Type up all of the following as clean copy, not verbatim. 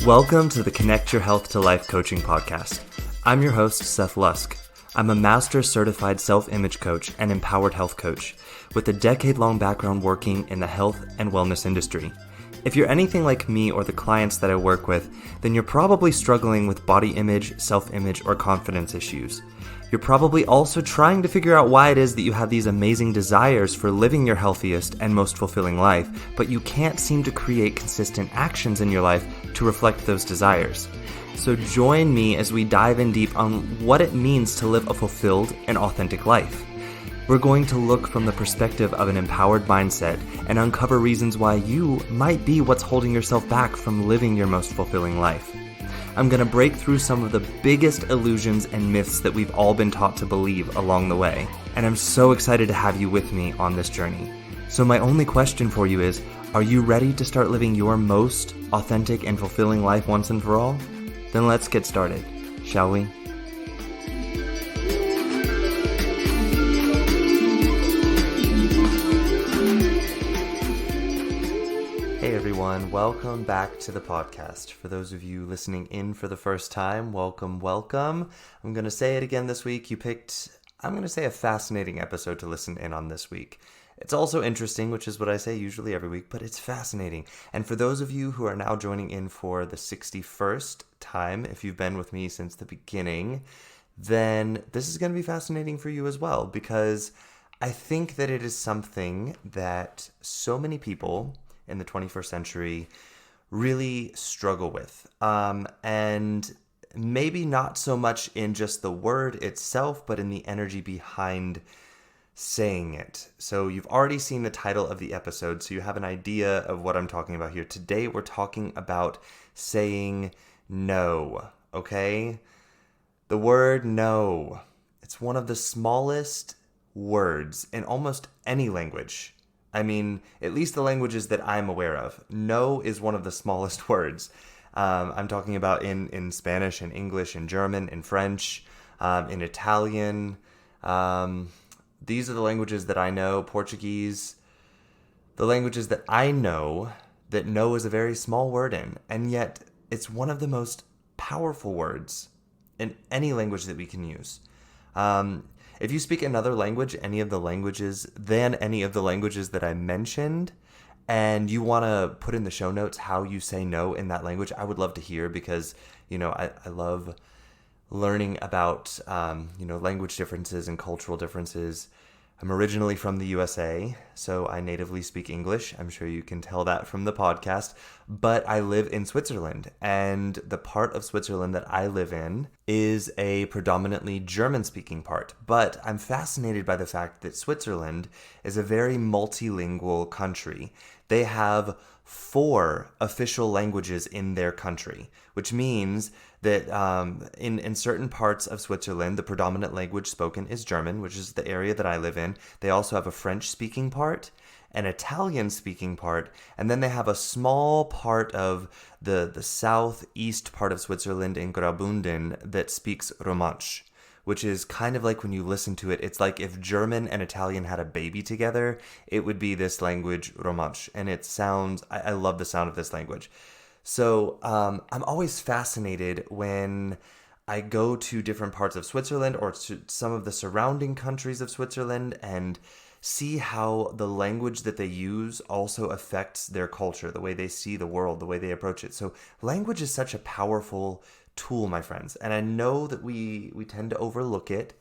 Welcome to the Connect Your Health to Life coaching podcast. I'm your host, Seth Lusk. I'm a master certified self-image coach and empowered health coach with a decade-long background working in the health and wellness industry. If you're anything like me or the clients that I work with, then you're probably struggling with body image, self-image, or confidence issues. You're probably also trying to figure out why it is that you have these amazing desires for living your healthiest and most fulfilling life, but you can't seem to create consistent actions in your life to reflect those desires. So join me as we dive in deep on what it means to live a fulfilled and authentic life. We're going to look from the perspective of an empowered mindset and uncover reasons why you might be what's holding yourself back from living your most fulfilling life. I'm going to break through some of the biggest illusions and myths that we've all been taught to believe along the way. And I'm so excited to have you with me on this journey. So my only question for you is, are you ready to start living your most authentic and fulfilling life once and for all? Then let's get started, shall we? Hey everyone, welcome back to the podcast. For those of you listening in for the first time, welcome. I'm going to say it again this week. You picked, I'm going to say, a fascinating episode to listen in on this week. It's also interesting, which is what I say usually every week, but it's fascinating. And for those of you who are now joining in for the 61st time, if you've been with me since the beginning, then this is going to be fascinating for you as well, because I think that it is something that so many people in the 21st century really struggle with. And maybe not so much in just the word itself, but in the energy behind saying it. So you've already seen the title of the episode, so you have an idea of what I'm talking about here. Today we're talking about saying no, okay? The word no. It's one of the smallest words in almost any language. I mean, at least the languages that I'm aware of. No is one of the smallest words. I'm talking about in Spanish, in English, in German, in French, in Italian. These are the languages that I know. Portuguese. The languages that I know that no is a very small word in. And yet, it's one of the most powerful words in any language that we can use. If you speak another language, any of the languages that I mentioned, and you want to put in the show notes how you say no in that language, I would love to hear, because, I love learning about, language differences and cultural differences. I'm originally from the USA, so I natively speak English. I'm sure you can tell that from the podcast, but I live in Switzerland, and the part of Switzerland that I live in is a predominantly German-speaking part. But I'm fascinated by the fact that Switzerland is a very multilingual country. They have 4 official languages in their country, which means that in certain parts of Switzerland, the predominant language spoken is German, which is the area that I live in. They also have a French-speaking part, an Italian-speaking part, and then they have a small part of the southeast part of Switzerland in Graubünden that speaks Romansh, which is kind of like, when you listen to it, it's like if German and Italian had a baby together, it would be this language, Romansh. And it sounds, I love the sound of this language. So I'm always fascinated when I go to different parts of Switzerland or to some of the surrounding countries of Switzerland and see how the language that they use also affects their culture, the way they see the world, the way they approach it. So language is such a powerful tool, my friends. And I know that we tend to overlook it,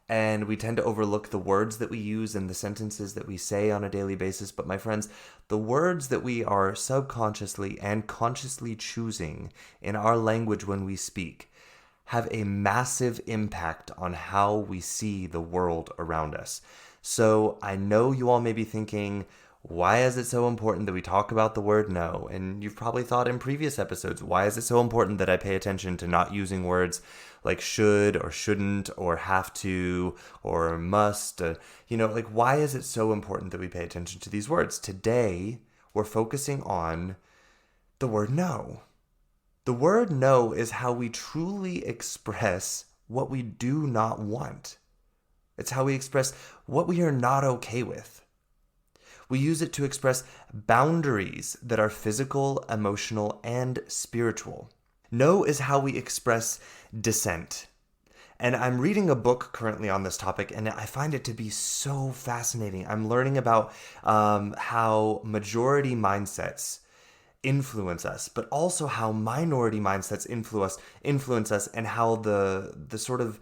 and we tend to overlook the words that we use and the sentences that we say on a daily basis. But my friends, the words that we are subconsciously and consciously choosing in our language when we speak have a massive impact on how we see the world around us. So I know you all may be thinking, why is it so important that we talk about the word no? And you've probably thought in previous episodes, why is it so important that I pay attention to not using words like should or shouldn't or have to or must? Why is it so important that we pay attention to these words? Today, we're focusing on the word no. The word no is how we truly express what we do not want. It's how we express what we are not okay with. We use it to express boundaries that are physical, emotional, and spiritual. No is how we express dissent. And I'm reading a book currently on this topic, and I find it to be so fascinating. I'm learning about how majority mindsets influence us, but also how minority mindsets influence us, and how the sort of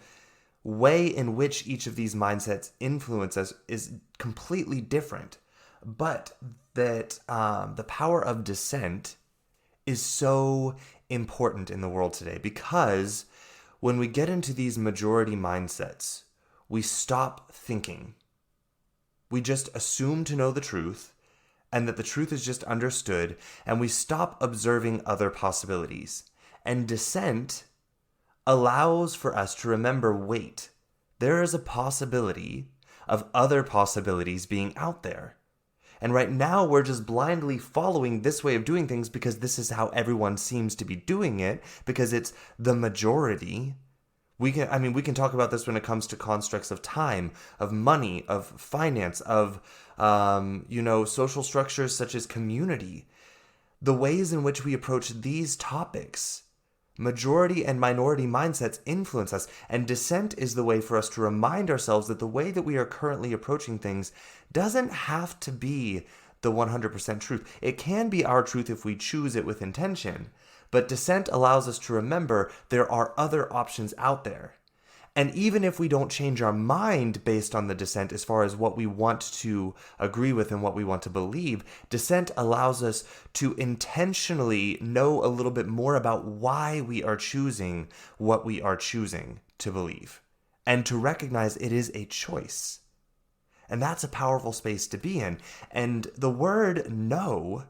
way in which each of these mindsets influence us is completely different. But that the power of dissent is so important in the world today, because when we get into these majority mindsets, we stop thinking. We just assume to know the truth, and that the truth is just understood, and we stop observing other possibilities. And dissent allows for us to remember, wait, there is a possibility of other possibilities being out there. And right now we're just blindly following this way of doing things because this is how everyone seems to be doing it, because it's the majority. We can talk about this when it comes to constructs of time, of money, of finance, of social structures such as community. The ways in which we approach these topics, majority and minority mindsets influence us, and dissent is the way for us to remind ourselves that the way that we are currently approaching things doesn't have to be the 100% truth. It can be our truth if we choose it with intention, but dissent allows us to remember there are other options out there. And even if we don't change our mind based on the dissent as far as what we want to agree with and what we want to believe, dissent allows us to intentionally know a little bit more about why we are choosing what we are choosing to believe, and to recognize it is a choice. And that's a powerful space to be in. And the word no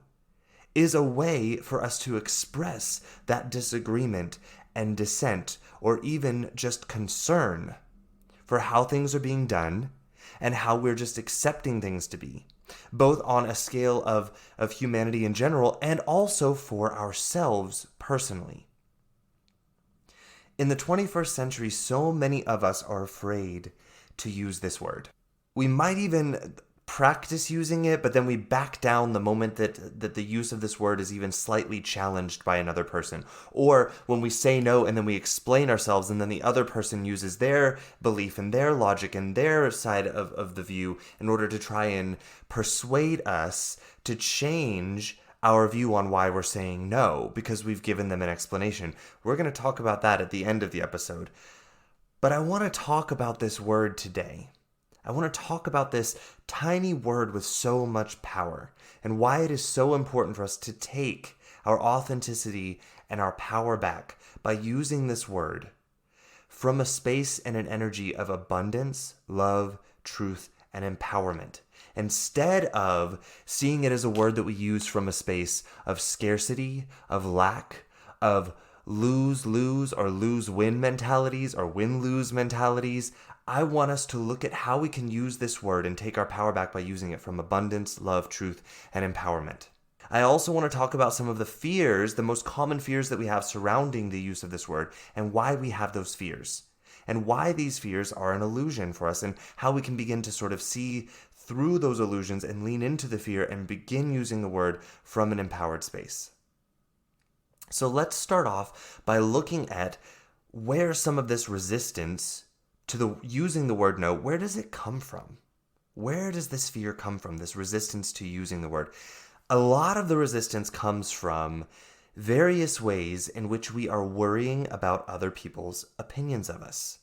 is a way for us to express that disagreement and dissent, or even just concern for how things are being done and how we're just accepting things to be, both on a scale of humanity in general and also for ourselves personally. In the 21st century, so many of us are afraid to use this word. We might even practice using it, but then we back down the moment that the use of this word is even slightly challenged by another person. Or when we say no and then we explain ourselves, and then the other person uses their belief and their logic and their side of the view in order to try and persuade us to change our view on why we're saying no, because we've given them an explanation. We're going to talk about that at the end of the episode. But I want to talk about this word today. I want to talk about this tiny word with so much power, and why it is so important for us to take our authenticity and our power back by using this word from a space and an energy of abundance, love, truth, and empowerment, instead of seeing it as a word that we use from a space of scarcity, of lack, of lose-lose or lose-win mentalities or win-lose mentalities. I want us to look at how we can use this word and take our power back by using it from abundance, love, truth, and empowerment. I also want to talk about some of the fears, the most common fears that we have surrounding the use of this word, and why we have those fears, and why these fears are an illusion for us, and how we can begin to sort of see through those illusions and lean into the fear and begin using the word from an empowered space. So let's start off by looking at where some of this resistance to using the word no, where does it come from? Where does this fear come from, this resistance to using the word? A lot of the resistance comes from various ways in which we are worrying about other people's opinions of us.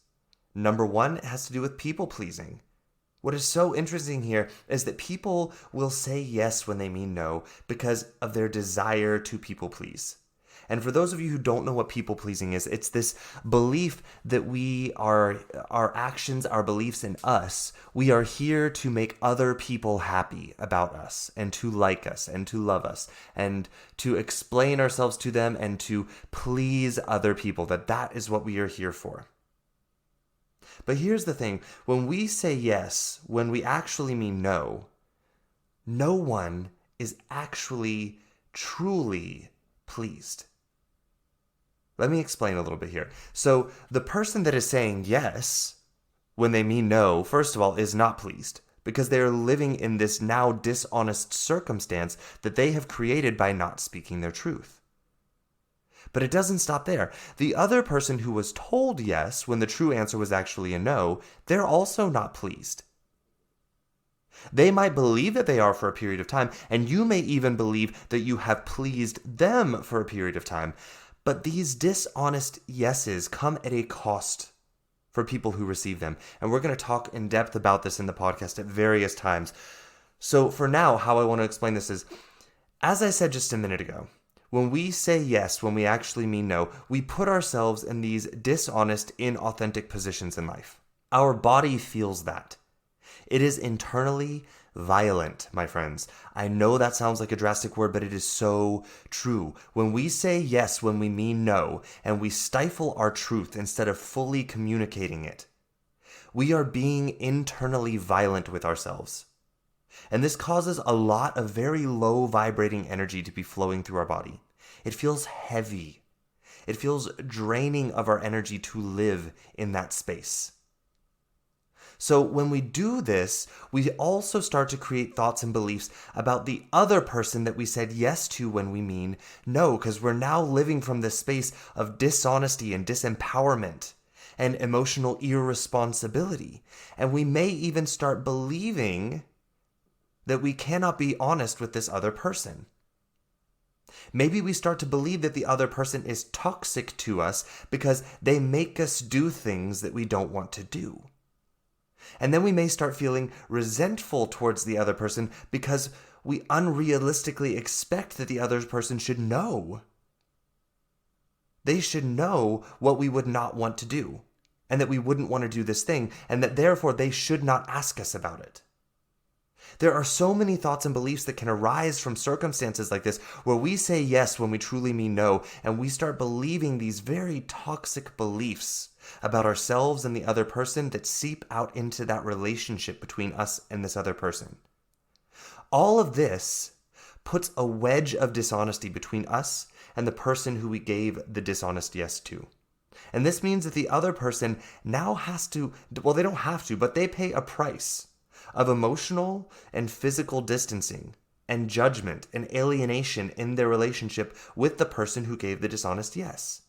Number one, it has to do with people pleasing. What is so interesting here is that people will say yes when they mean no because of their desire to people please. And for those of you who don't know what people pleasing is, it's this belief that our actions, our beliefs in us, we are here to make other people happy about us and to like us and to love us and to explain ourselves to them and to please other people, that is what we are here for. But here's the thing, when we say yes, when we actually mean no, no one is actually truly pleased. Let me explain a little bit here. So the person that is saying yes when they mean no, first of all, is not pleased. because they are living in this now dishonest circumstance that they have created by not speaking their truth. But it doesn't stop there. The other person who was told yes when the true answer was actually a no, they're also not pleased. They might believe that they are for a period of time, and you may even believe that you have pleased them for a period of time. But these dishonest yeses come at a cost for people who receive them. And we're going to talk in depth about this in the podcast at various times. So for now, how I want to explain this is, as I said just a minute ago, when we say yes, when we actually mean no, we put ourselves in these dishonest, inauthentic positions in life. Our body feels that. It is internally violent, my friends. I know that sounds like a drastic word, but it is so true. When we say yes, when we mean no, and we stifle our truth instead of fully communicating it, we are being internally violent with ourselves. And this causes a lot of very low vibrating energy to be flowing through our body. It feels heavy. It feels draining of our energy to live in that space. So when we do this, we also start to create thoughts and beliefs about the other person that we said yes to when we mean no, because we're now living from this space of dishonesty and disempowerment and emotional irresponsibility. And we may even start believing that we cannot be honest with this other person. Maybe we start to believe that the other person is toxic to us because they make us do things that we don't want to do. And then we may start feeling resentful towards the other person because we unrealistically expect that the other person should know. They should know what we would not want to do, and that we wouldn't want to do this thing, and that therefore they should not ask us about it. There are so many thoughts and beliefs that can arise from circumstances like this, where we say yes when we truly mean no, and we start believing these very toxic beliefs about ourselves and the other person that seep out into that relationship between us and this other person. All of this puts a wedge of dishonesty between us and the person who we gave the dishonest yes to. And this means that the other person now has to, well, they don't have to, but they pay a price of emotional and physical distancing and judgment and alienation in their relationship with the person who gave the dishonest yes.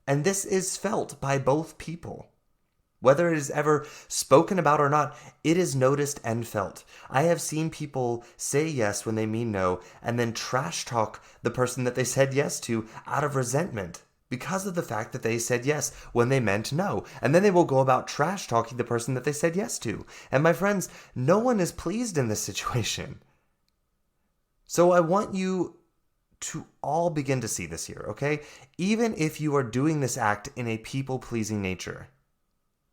And this is felt by both people. Whether it is ever spoken about or not, it is noticed and felt. I have seen people say yes when they mean no, and then trash talk the person that they said yes to out of resentment because of the fact that they said yes when they meant no. And then they will go about trash talking the person that they said yes to. And my friends, no one is pleased in this situation. So I want you to all begin to see this here, okay? Even if you are doing this act in a people-pleasing nature,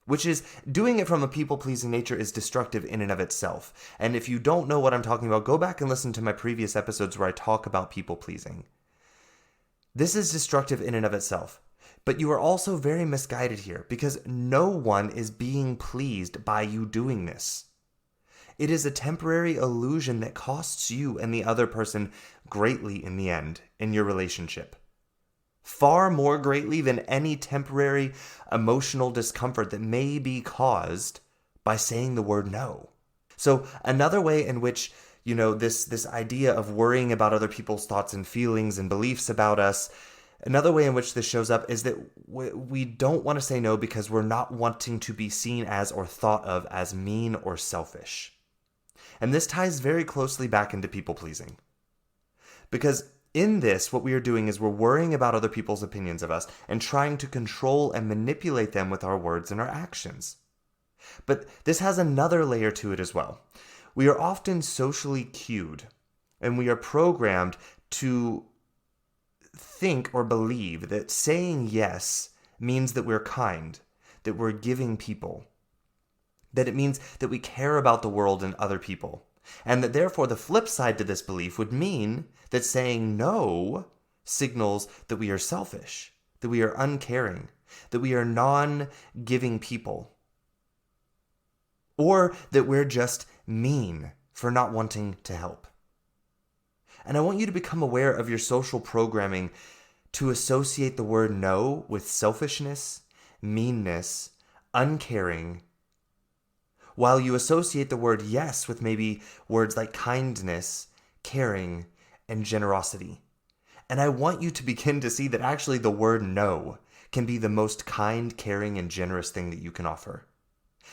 which is, doing it from a people-pleasing nature is destructive in and of itself. And if you don't know what I'm talking about, go back and listen to my previous episodes where I talk about people-pleasing. This is destructive in and of itself. But you are also very misguided here, because no one is being pleased by you doing this. It is a temporary illusion that costs you and the other person greatly in the end, in your relationship. Far more greatly than any temporary emotional discomfort that may be caused by saying the word no. So another way in which, this idea of worrying about other people's thoughts and feelings and beliefs about us, another way in which this shows up is that we don't want to say no because we're not wanting to be seen as or thought of as mean or selfish. And this ties very closely back into people-pleasing. Because in this, what we are doing is we're worrying about other people's opinions of us and trying to control and manipulate them with our words and our actions. But this has another layer to it as well. We are often socially cued, and we are programmed to think or believe that saying yes means that we're kind, that we're giving people, that it means that we care about the world and other people, and that therefore the flip side to this belief would mean that saying no signals that we are selfish, that we are uncaring, that we are non-giving people, or that we're just mean for not wanting to help. And I want you to become aware of your social programming to associate the word no with selfishness, meanness, uncaring, while you associate the word yes with maybe words like kindness, caring, and generosity. And I want you to begin to see that actually the word no can be the most kind, caring, and generous thing that you can offer.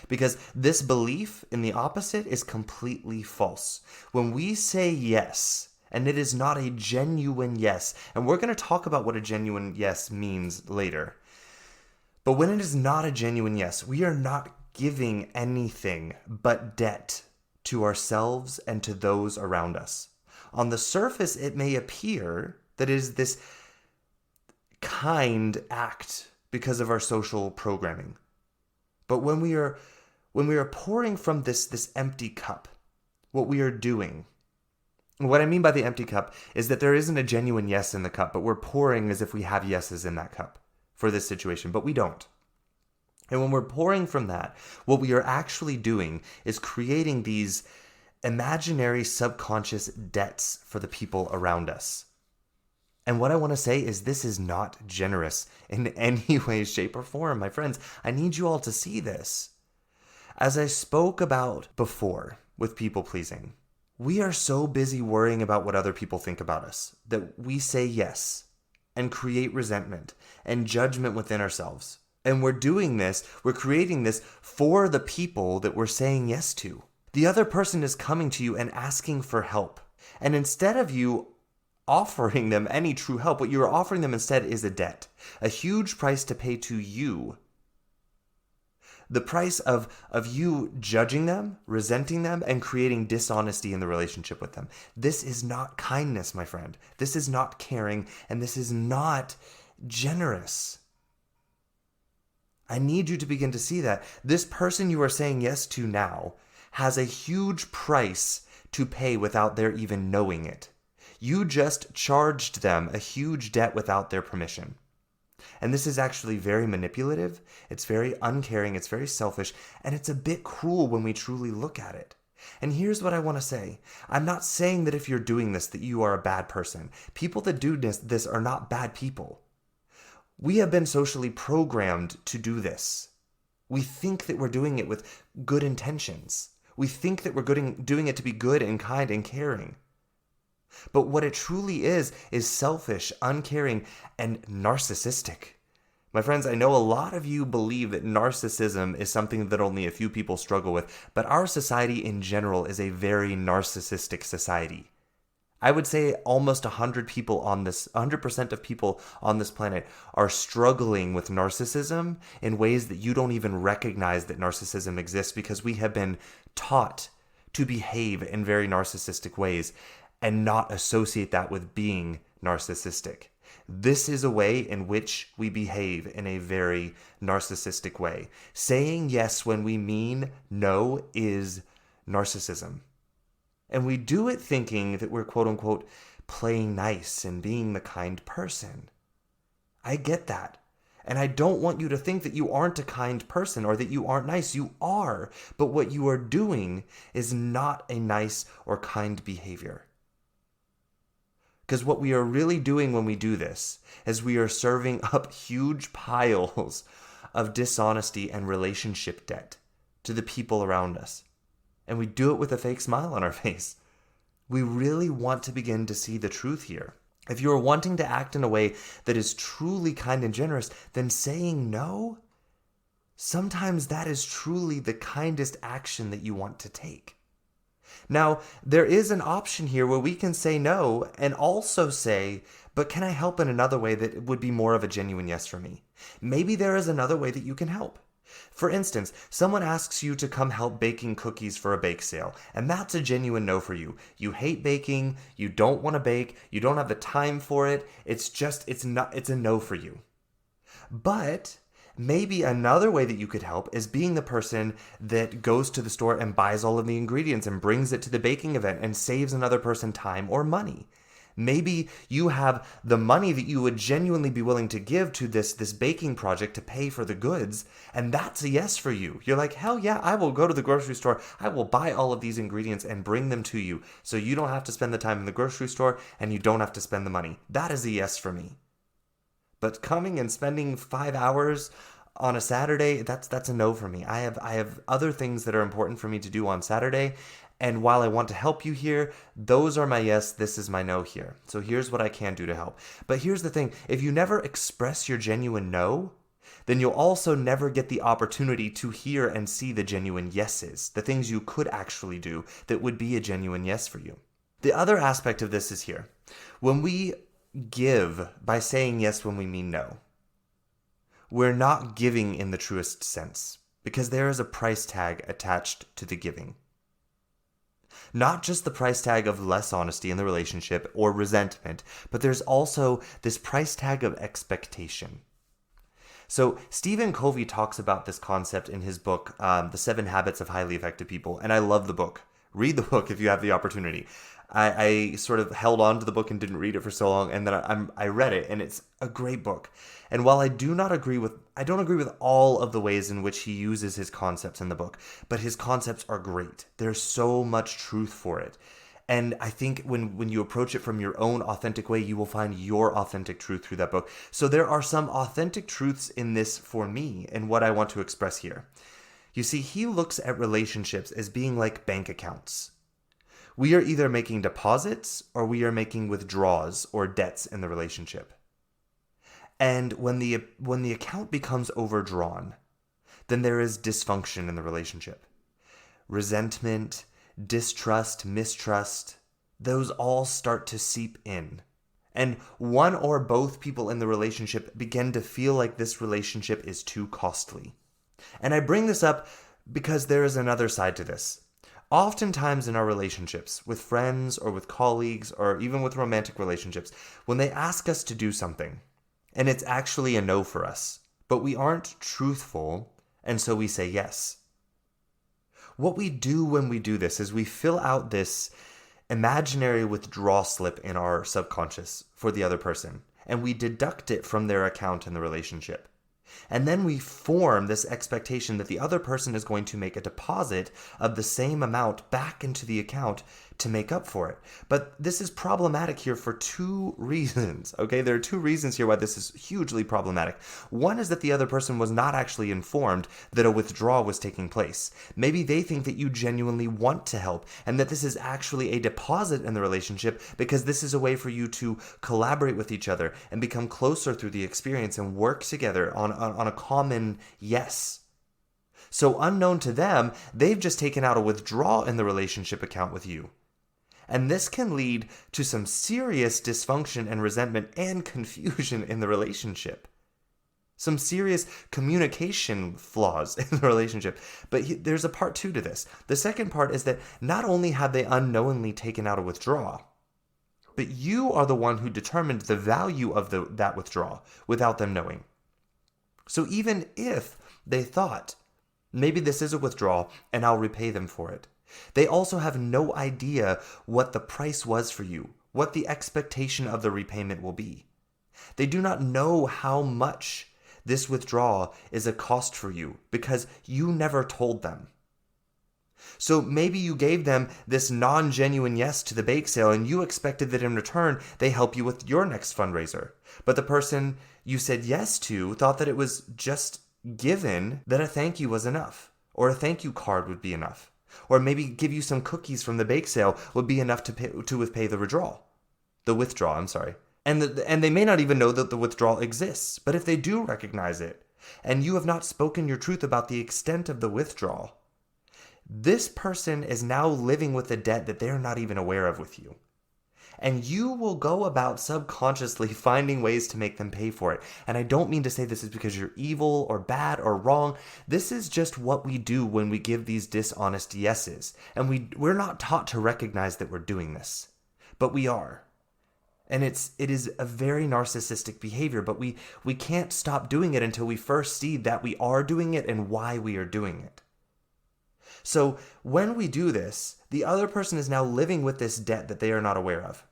Because this belief in the opposite is completely false. When we say yes, and it is not a genuine yes, and we're going to talk about what a genuine yes means later. But when it is not a genuine yes, we are not giving anything but debt to ourselves and to those around us. On the surface, it may appear that it is this kind act because of our social programming. But when we are pouring from this empty cup, what we are doing, what I mean by the empty cup is that there isn't a genuine yes in the cup, but we're pouring as if we have yeses in that cup for this situation, but we don't. And when we're pouring from that, what we are actually doing is creating these imaginary subconscious debts for the people around us. And what I want to say is this is not generous in any way, shape, or form. My friends, I need you all to see this. As I spoke about before with people pleasing, we are so busy worrying about what other people think about us that we say yes and create resentment and judgment within ourselves. And we're doing this, we're creating this for the people that we're saying yes to. The other person is coming to you and asking for help. And instead of you offering them any true help, what you are offering them instead is a debt, a huge price to pay to you. The price of you judging them, resenting them, and creating dishonesty in the relationship with them. This is not kindness, my friend. This is not caring, and this is not generous. I need you to begin to see that. This person you are saying yes to now has a huge price to pay without their even knowing it. You just charged them a huge debt without their permission. And this is actually very manipulative, it's very uncaring, it's very selfish, and it's a bit cruel when we truly look at it. And here's what I want to say. I'm not saying that if you're doing this that you are a bad person. People that do this are not bad people. We have been socially programmed to do this. We think that we're doing it with good intentions. We think that we're doing it to be good and kind and caring. But what it truly is selfish, uncaring, and narcissistic. My friends, I know a lot of you believe that narcissism is something that only a few people struggle with, but our society in general is a very narcissistic society. I would say almost 100% of people on this planet are struggling with narcissism in ways that you don't even recognize that narcissism exists because we have been taught to behave in very narcissistic ways and not associate that with being narcissistic. This is a way in which we behave in a very narcissistic way. Saying yes when we mean no is narcissism. And we do it thinking that we're quote unquote playing nice and being the kind person. I get that. And I don't want you to think that you aren't a kind person or that you aren't nice. You are. But what you are doing is not a nice or kind behavior. Because what we are really doing when we do this is we are serving up huge piles of dishonesty and relationship debt to the people around us. And we do it with a fake smile on our face. We really want to begin to see the truth here. If you are wanting to act in a way that is truly kind and generous, then saying no, sometimes that is truly the kindest action that you want to take. Now, there is an option here where we can say no and also say, but can I help in another way that would be more of a genuine yes for me? Maybe there is another way that you can help. For instance, someone asks you to come help baking cookies for a bake sale, and that's a genuine no for you. You hate baking, you don't want to bake, you don't have the time for it, it's a no for you. But maybe another way that you could help is being the person that goes to the store and buys all of the ingredients and brings it to the baking event and saves another person time or money. Maybe you have the money that you would genuinely be willing to give to this baking project to pay for the goods, and that's a yes for you. You're like, hell yeah, I will go to the grocery store, I will buy all of these ingredients and bring them to you, so you don't have to spend the time in the grocery store and you don't have to spend the money. That is a yes for me. But coming and spending 5 hours On a Saturday, that's a no for me. I have other things that are important for me to do on Saturday, and while I want to help you here, those are my yes, this is my no here. So here's what I can do to help. But here's the thing, if you never express your genuine no, then you'll also never get the opportunity to hear and see the genuine yeses, the things you could actually do that would be a genuine yes for you. The other aspect of this is here. When we give by saying yes when we mean no, we're not giving in the truest sense, because there is a price tag attached to the giving. Not just the price tag of less honesty in the relationship or resentment, but there's also this price tag of expectation. So Stephen Covey talks about this concept in his book, The 7 Habits of Highly Effective People, and I love the book. Read the book if you have the opportunity. I sort of held on to the book and didn't read it for so long, and then I read it, and it's a great book. And while I don't agree with all of the ways in which he uses his concepts in the book, but his concepts are great. There's so much truth for it. And I think when you approach it from your own authentic way, you will find your authentic truth through that book. So there are some authentic truths in this for me and what I want to express here. You see, he looks at relationships as being like bank accounts. We are either making deposits or we are making withdrawals or debts in the relationship. And when the account becomes overdrawn, then there is dysfunction in the relationship. Resentment, distrust, mistrust, those all start to seep in. And one or both people in the relationship begin to feel like this relationship is too costly. And I bring this up because there is another side to this. Oftentimes in our relationships, with friends or with colleagues or even with romantic relationships, when they ask us to do something, and it's actually a no for us, but we aren't truthful, and so we say yes. What we do when we do this is we fill out this imaginary withdrawal slip in our subconscious for the other person, and we deduct it from their account in the relationship. And then we form this expectation that the other person is going to make a deposit of the same amount back into the account to make up for it. But this is problematic here for 2 reasons, okay? There are 2 reasons here why this is hugely problematic. One is that the other person was not actually informed that a withdrawal was taking place. Maybe they think that you genuinely want to help and that this is actually a deposit in the relationship because this is a way for you to collaborate with each other and become closer through the experience and work together on a common yes. So unknown to them, they've just taken out a withdrawal in the relationship account with you. And this can lead to some serious dysfunction and resentment and confusion in the relationship. Some serious communication flaws in the relationship. But there's a part 2 to this. The second part is that not only have they unknowingly taken out a withdrawal, but you are the one who determined the value of that withdrawal without them knowing. So even if they thought, maybe this is a withdrawal and I'll repay them for it, they also have no idea what the price was for you, what the expectation of the repayment will be. They do not know how much this withdrawal is a cost for you because you never told them. So maybe you gave them this non-genuine yes to the bake sale and you expected that in return they help you with your next fundraiser. But the person you said yes to thought that it was just given that a thank you was enough, or a thank you card would be enough. Or maybe give you some cookies from the bake sale would be enough to pay the withdrawal. And they may not even know that the withdrawal exists. But if they do recognize it, and you have not spoken your truth about the extent of the withdrawal, this person is now living with a debt that they're not even aware of with you. And you will go about subconsciously finding ways to make them pay for it. And I don't mean to say this is because you're evil or bad or wrong. This is just what we do when we give these dishonest yeses. And we're not taught to recognize that we're doing this. But we are. And it is a very narcissistic behavior, but we can't stop doing it until we first see that we are doing it and why we are doing it. So when we do this, the other person is now living with this debt that they are not aware of.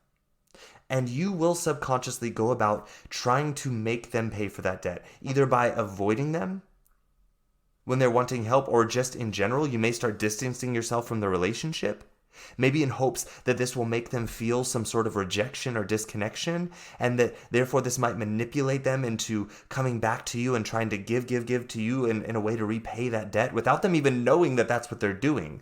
And you will subconsciously go about trying to make them pay for that debt, either by avoiding them when they're wanting help, or just in general, you may start distancing yourself from the relationship. Maybe in hopes that this will make them feel some sort of rejection or disconnection, and that therefore this might manipulate them into coming back to you and trying to give to you in a way to repay that debt without them even knowing that that's what they're doing.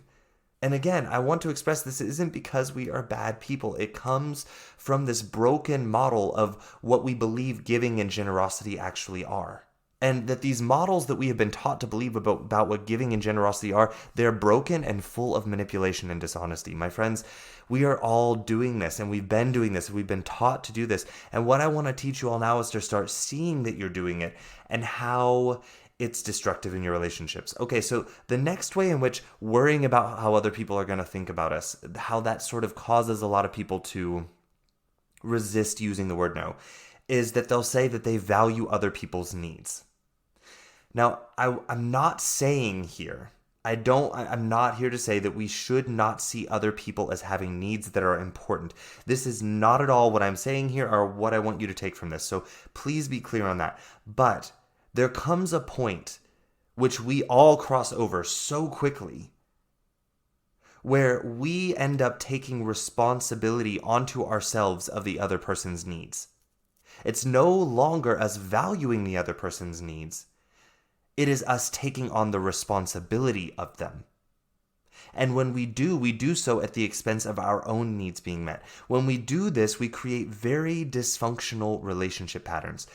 And again, I want to express this isn't because we are bad people. It comes from this broken model of what we believe giving and generosity actually are. And that these models that we have been taught to believe about what giving and generosity are, they're broken and full of manipulation and dishonesty. My friends, we are all doing this, and we've been doing this. We've been taught to do this. And what I want to teach you all now is to start seeing that you're doing it and how it's destructive in your relationships. Okay, so the next way in which worrying about how other people are going to think about us, how that sort of causes a lot of people to resist using the word no, is that they'll say that they value other people's needs. Now, I'm not saying here, I'm not here to say that we should not see other people as having needs that are important. This is not at all what I'm saying here or what I want you to take from this. So please be clear on that. But there comes a point which we all cross over so quickly where we end up taking responsibility onto ourselves of the other person's needs. It's no longer us valuing the other person's needs. It is us taking on the responsibility of them. And when we do so at the expense of our own needs being met. When we do this, we create very dysfunctional relationship patterns.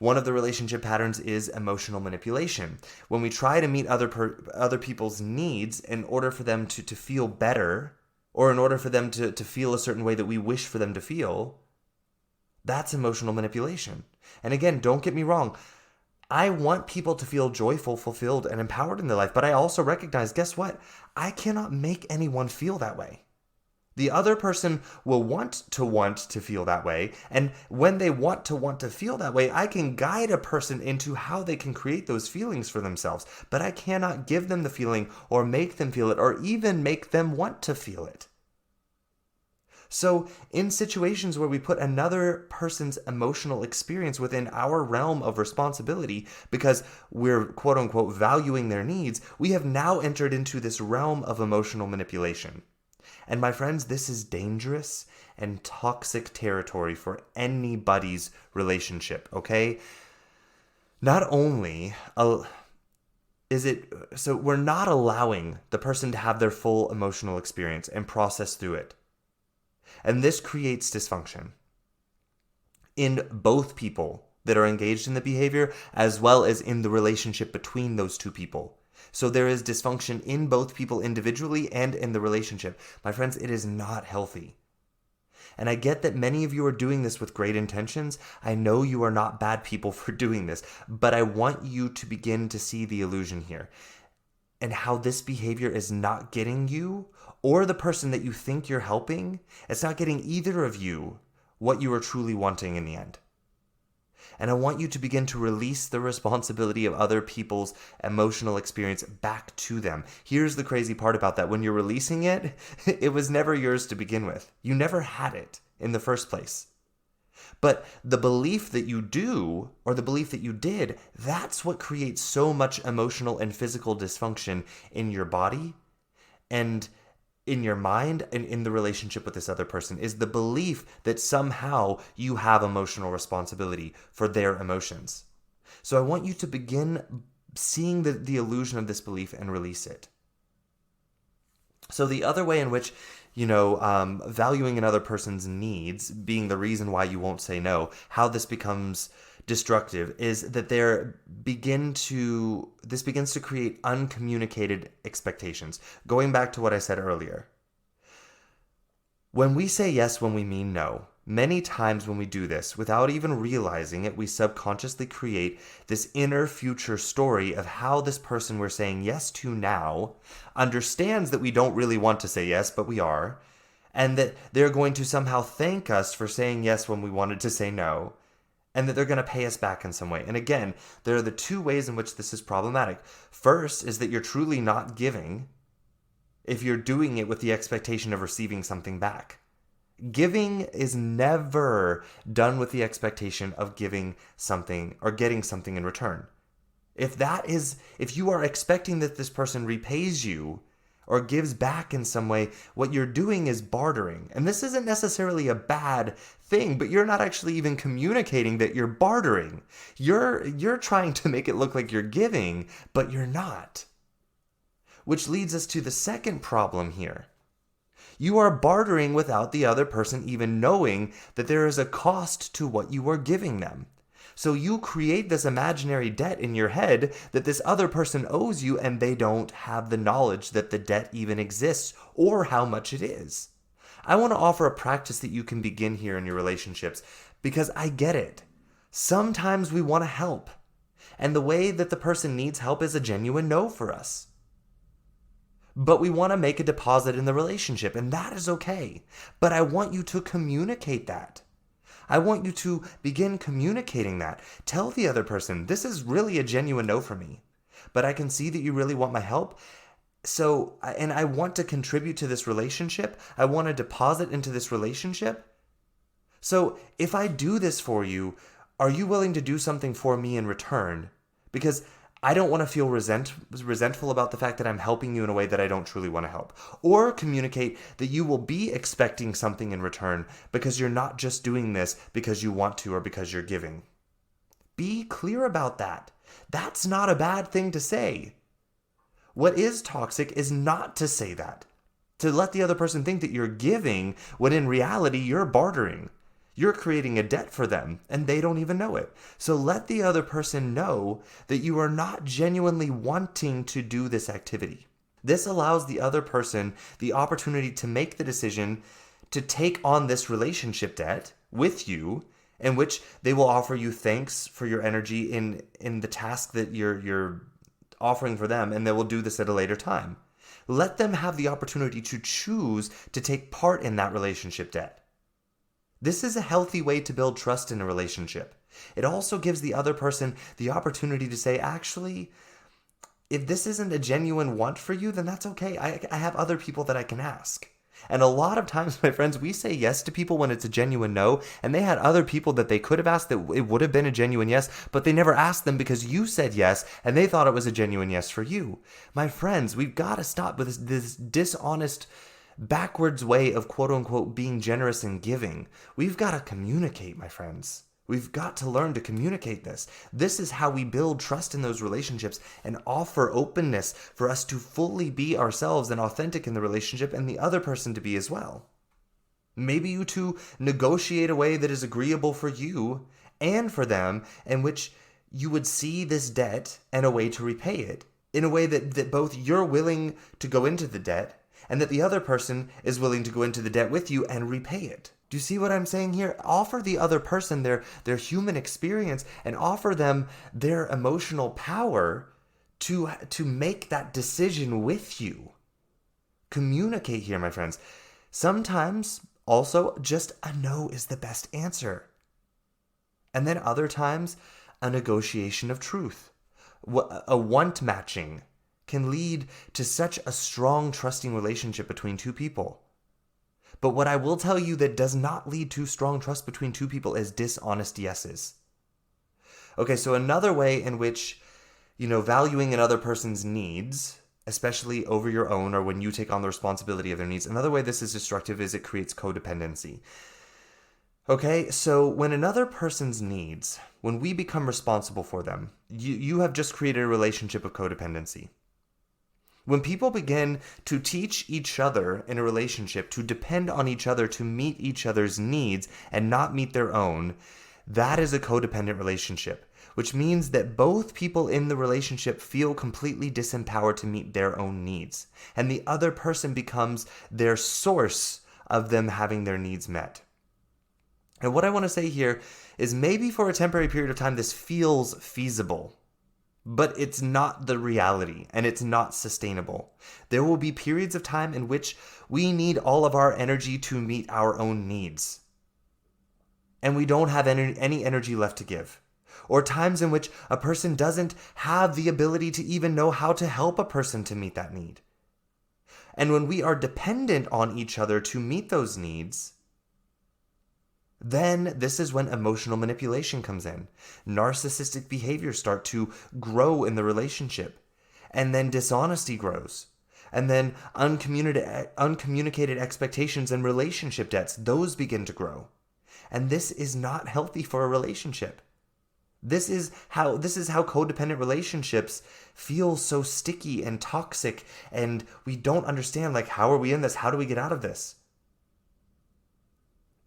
One of the relationship patterns is emotional manipulation. When we try to meet other people's needs in order for them to feel better, or in order for them to feel a certain way that we wish for them to feel, that's emotional manipulation. And again, don't get me wrong. I want people to feel joyful, fulfilled, and empowered in their life, but I also recognize, guess what? I cannot make anyone feel that way. The other person will want to feel that way, and when they want to feel that way, I can guide a person into how they can create those feelings for themselves, but I cannot give them the feeling or make them feel it or even make them want to feel it. So in situations where we put another person's emotional experience within our realm of responsibility because we're quote unquote valuing their needs, we have now entered into this realm of emotional manipulation. And my friends, this is dangerous and toxic territory for anybody's relationship, okay? Not only is it, so we're not allowing the person to have their full emotional experience and process through it. And this creates dysfunction in both people that are engaged in the behavior as well as in the relationship between those two people. So there is dysfunction in both people individually and in the relationship. My friends, it is not healthy. And I get that many of you are doing this with great intentions. I know you are not bad people for doing this, but I want you to begin to see the illusion here and how this behavior is not getting you or the person that you think you're helping. It's not getting either of you what you are truly wanting in the end. And I want you to begin to release the responsibility of other people's emotional experience back to them. Here's the crazy part about that. When you're releasing it, it was never yours to begin with. You never had it in the first place. But the belief that you do, or the belief that you did, that's what creates so much emotional and physical dysfunction in your body and in your mind and in the relationship with this other person, is the belief that somehow you have emotional responsibility for their emotions. So I want you to begin seeing the illusion of this belief and release it. So the other way in which, valuing another person's needs being the reason why you won't say no, how this becomes destructive is that this begins to create uncommunicated expectations. Going back to what I said earlier. When we say yes when we mean no, many times when we do this, without even realizing it, we subconsciously create this inner future story of how this person we're saying yes to now understands that we don't really want to say yes, but we are, and that they're going to somehow thank us for saying yes when we wanted to say no, and that they're going to pay us back in some way. And again, there are the two ways in which this is problematic. First is that you're truly not giving if you're doing it with the expectation of receiving something back. Giving is never done with the expectation of giving something or getting something in return. If you are expecting that this person repays you or gives back in some way, what you're doing is bartering. And this isn't necessarily a bad thing, but you're not actually even communicating that you're bartering. You're trying to make it look like you're giving, but you're not. Which leads us to the second problem here. You are bartering without the other person even knowing that there is a cost to what you are giving them. So you create this imaginary debt in your head that this other person owes you, and they don't have the knowledge that the debt even exists or how much it is. I want to offer a practice that you can begin here in your relationships, because I get it. Sometimes we want to help, and the way that the person needs help is a genuine no for us. But we want to make a deposit in the relationship, and that is okay. But I want you to communicate that. I want you to begin communicating that. Tell the other person, this is really a genuine no for me, but I can see that you really want my help. So, and I want to contribute to this relationship. I want to deposit into this relationship. So if I do this for you, are you willing to do something for me in return? Because I don't want to feel resentful about the fact that I'm helping you in a way that I don't truly want to help. Or communicate that you will be expecting something in return because you're not just doing this because you want to or because you're giving. Be clear about that. That's not a bad thing to say. What is toxic is not to say that. To let the other person think that you're giving when in reality you're bartering. You're creating a debt for them, and they don't even know it. So let the other person know that you are not genuinely wanting to do this activity. This allows the other person the opportunity to make the decision to take on this relationship debt with you, in which they will offer you thanks for your energy in the task that you're offering for them, and they will do this at a later time. Let them have the opportunity to choose to take part in that relationship debt. This is a healthy way to build trust in a relationship. It also gives the other person the opportunity to say, actually, if this isn't a genuine want for you, then that's okay. I have other people that I can ask. And a lot of times, my friends, we say yes to people when it's a genuine no, and they had other people that they could have asked that it would have been a genuine yes, but they never asked them because you said yes, and they thought it was a genuine yes for you. My friends, we've got to stop with this dishonest, backwards way of quote-unquote being generous and giving. We've got to communicate, my friends. We've got to learn to communicate this. This is how we build trust in those relationships and offer openness for us to fully be ourselves and authentic in the relationship, and the other person to be as well. Maybe you two negotiate a way that is agreeable for you and for them, in which you would see this debt and a way to repay it, in a way that both you're willing to go into the debt and that the other person is willing to go into the debt with you and repay it. Do you see what I'm saying here? Offer the other person their human experience and offer them their emotional power to make that decision with you. Communicate here, my friends. Sometimes also just a no is the best answer. And then other times, a negotiation of truth. A want matching can lead to such a strong, trusting relationship between two people. But what I will tell you that does not lead to strong trust between two people is dishonest yeses. Okay, so another way in which, valuing another person's needs, especially over your own or when you take on the responsibility of their needs, another way this is destructive is it creates codependency. Okay, so when another person's needs, when we become responsible for them, you have just created a relationship of codependency. When people begin to teach each other in a relationship to depend on each other to meet each other's needs and not meet their own, that is a codependent relationship, which means that both people in the relationship feel completely disempowered to meet their own needs, and the other person becomes their source of them having their needs met. And what I want to say here is maybe for a temporary period of time this feels feasible, but it's not the reality, and it's not sustainable. There will be periods of time in which we need all of our energy to meet our own needs, and we don't have any energy left to give. Or times in which a person doesn't have the ability to even know how to help a person to meet that need. And when we are dependent on each other to meet those needs, then this is when emotional manipulation comes in. Narcissistic behaviors start to grow in the relationship. And then dishonesty grows. And then uncommunicated expectations and relationship debts, those begin to grow. And this is not healthy for a relationship. This is how codependent relationships feel so sticky and toxic, and we don't understand, like, how are we in this? How do we get out of this?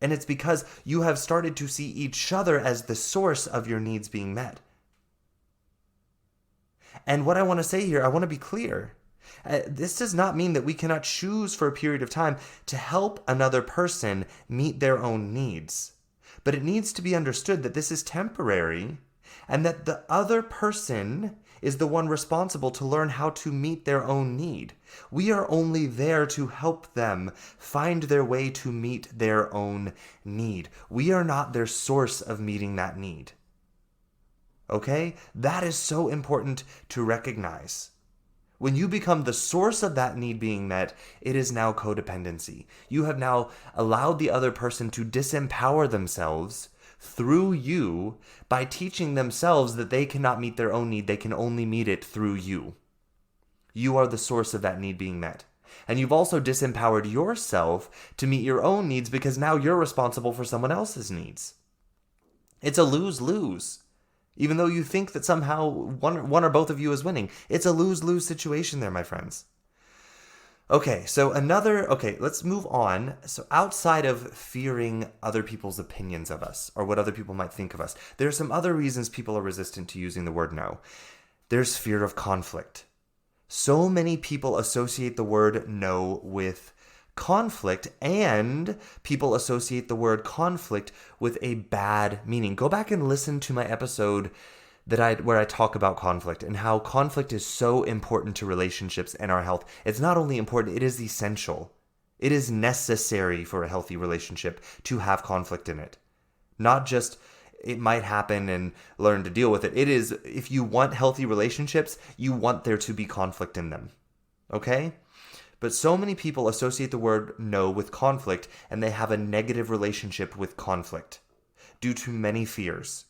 And it's because you have started to see each other as the source of your needs being met. And what I want to say here, I want to be clear. This does not mean that we cannot choose for a period of time to help another person meet their own needs. But it needs to be understood that this is temporary and that the other person is the one responsible to learn how to meet their own need. We are only there to help them find their way to meet their own need. We are not their source of meeting that need. Okay? That is so important to recognize. When you become the source of that need being met, it is now codependency. You have now allowed the other person to disempower themselves through you by teaching themselves that they cannot meet their own need. They can only meet it through you. You are the source of that need being met. And you've also disempowered yourself to meet your own needs because now you're responsible for someone else's needs. It's a lose-lose. Even though you think that somehow one or both of you is winning. It's a lose-lose situation there, my friends. Okay, let's move on. So outside of fearing other people's opinions of us or what other people might think of us, there are some other reasons people are resistant to using the word no. There's fear of conflict. So many people associate the word no with conflict, and people associate the word conflict with a bad meaning. Go back and listen to my episode where I talk about conflict and how conflict is so important to relationships and our health. It's not only important, it is essential. It is necessary for a healthy relationship to have conflict in it. Not just it might happen and learn to deal with it. It is, if you want healthy relationships, you want there to be conflict in them. Okay? But so many people associate the word no with conflict, and they have a negative relationship with conflict due to many fears.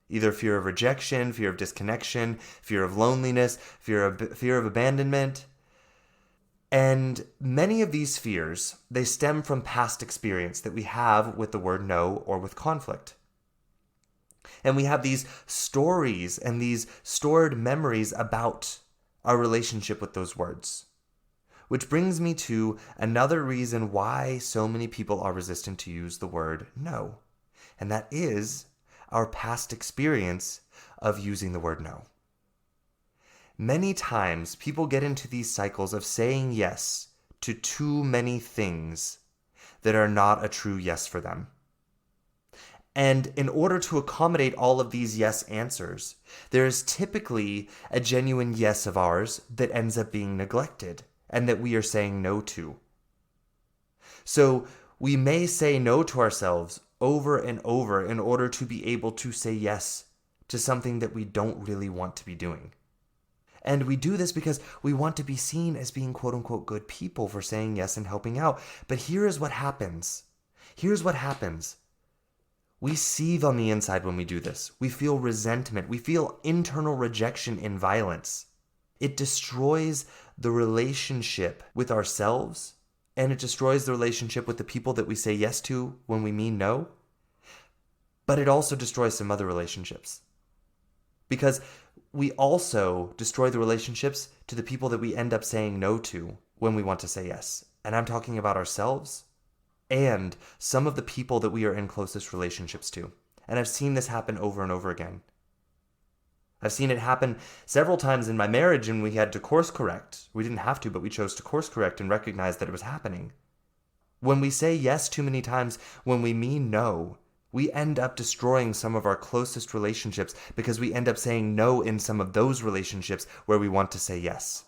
Either fear of rejection, fear of disconnection, fear of loneliness, fear of abandonment. And many of these fears, they stem from past experience that we have with the word no or with conflict. And we have these stories and these stored memories about our relationship with those words. Which brings me to another reason why so many people are resistant to use the word no. And that is our past experience of using the word no. Many times people get into these cycles of saying yes to too many things that are not a true yes for them. And in order to accommodate all of these yes answers, there is typically a genuine yes of ours that ends up being neglected and that we are saying no to. So we may say no to ourselves over and over in order to be able to say yes to something that we don't really want to be doing. And we do this because we want to be seen as being quote-unquote good people for saying yes and helping out. But here is what happens. Here's what happens. We seethe on the inside when we do this. We feel resentment. We feel internal rejection and violence. It destroys the relationship with ourselves, and it destroys the relationship with the people that we say yes to when we mean no. But it also destroys some other relationships. Because we also destroy the relationships to the people that we end up saying no to when we want to say yes. And I'm talking about ourselves and some of the people that we are in closest relationships to. And I've seen this happen over and over again. I've seen it happen several times in my marriage, and we had to course correct. We didn't have to, but we chose to course correct and recognize that it was happening. When we say yes too many times, when we mean no, we end up destroying some of our closest relationships because we end up saying no in some of those relationships where we want to say yes.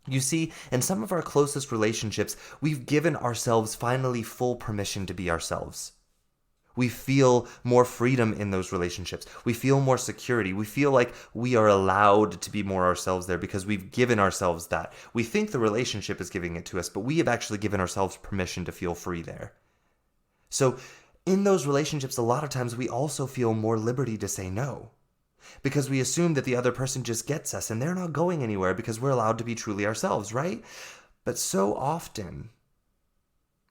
You see, in some of our closest relationships, we've given ourselves finally full permission to be ourselves. We feel more freedom in those relationships. We feel more security. We feel like we are allowed to be more ourselves there because we've given ourselves that. We think the relationship is giving it to us, but we have actually given ourselves permission to feel free there. So in those relationships, a lot of times we also feel more liberty to say no. because we assume that the other person just gets us and they're not going anywhere because we're allowed to be truly ourselves, right? But so often,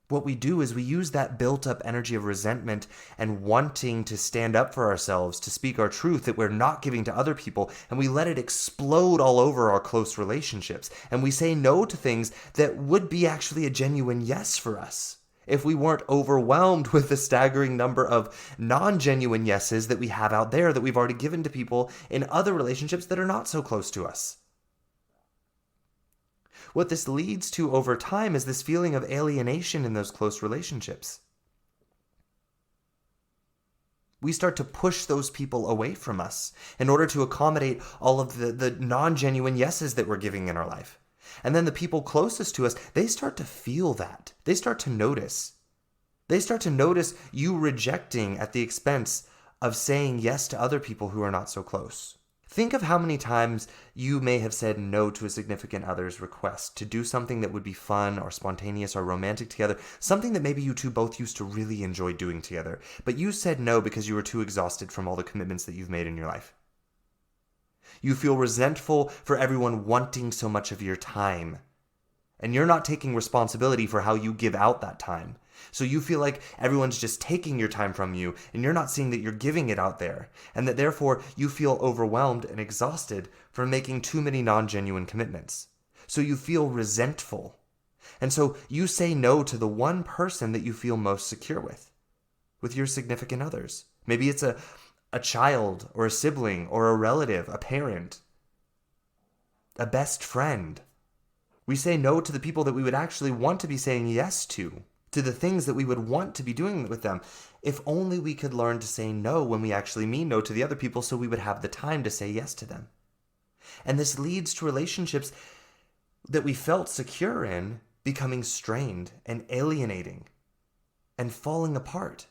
what we do is we use that built-up energy of resentment and wanting to stand up for ourselves, to speak our truth that we're not giving to other people, and we let it explode all over our close relationships. And we say no to things that would be actually a genuine yes for us if we weren't overwhelmed with the staggering number of non-genuine yeses that we have out there that we've already given to people in other relationships that are not so close to us. What this leads to over time is this feeling of alienation in those close relationships. We start to push those people away from us in order to accommodate all of the non-genuine yeses that we're giving in our life. And then the people closest to us, they start to feel that. They start to notice. They start to notice you rejecting at the expense of saying yes to other people who are not so close. Think of how many times you may have said no to a significant other's request to do something that would be fun or spontaneous or romantic together, something that maybe you two both used to really enjoy doing together, but you said no because you were too exhausted from all the commitments that you've made in your life. You feel resentful for everyone wanting so much of your time, and you're not taking responsibility for how you give out that time. So you feel like everyone's just taking your time from you, and you're not seeing that you're giving it out there, and that therefore you feel overwhelmed and exhausted from making too many non-genuine commitments. So you feel resentful. And so you say no to the one person that you feel most secure with your significant others. Maybe it's a child or a sibling or a relative, a parent, a best friend. We say no to the people that we would actually want to be saying yes to the things that we would want to be doing with them. If only we could learn to say no when we actually mean no to the other people, so we would have the time to say yes to them. And this leads to relationships that we felt secure in becoming strained and alienating and falling apart.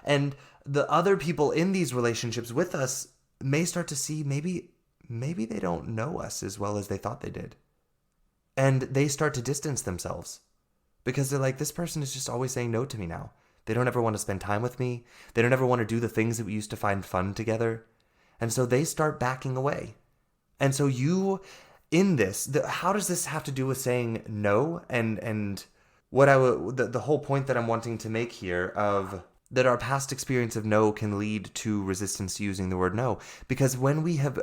And the other people in these relationships with us may start to see maybe they don't know us as well as they thought they did. And they start to distance themselves. Because they're like, this person is just always saying no to me now. They don't ever want to spend time with me. They don't ever want to do the things that we used to find fun together. And so they start backing away. And so you, in this, how does this have to do with saying no? And what the whole point that I'm wanting to make here of that our past experience of no can lead to resistance to using the word no. Because when we have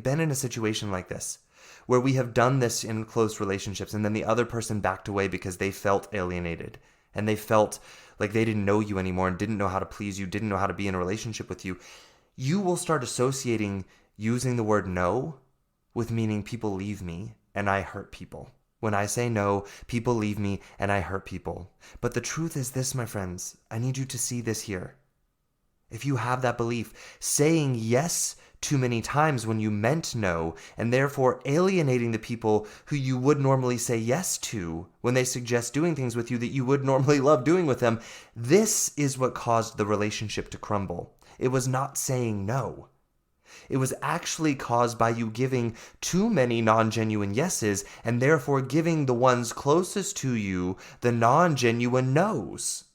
been in a situation like this, where we have done this in close relationships, and then the other person backed away because they felt alienated, and they felt like they didn't know you anymore and didn't know how to please you, didn't know how to be in a relationship with you, you will start associating using the word no with meaning people leave me and I hurt people. When I say no, people leave me and I hurt people. But the truth is this, my friends, I need you to see this here. If you have that belief, saying yes too many times when you meant no, and therefore alienating the people who you would normally say yes to when they suggest doing things with you that you would normally love doing with them, this is what caused the relationship to crumble. It was not saying no. It was actually caused by you giving too many non-genuine yeses, and therefore giving the ones closest to you the non-genuine no's.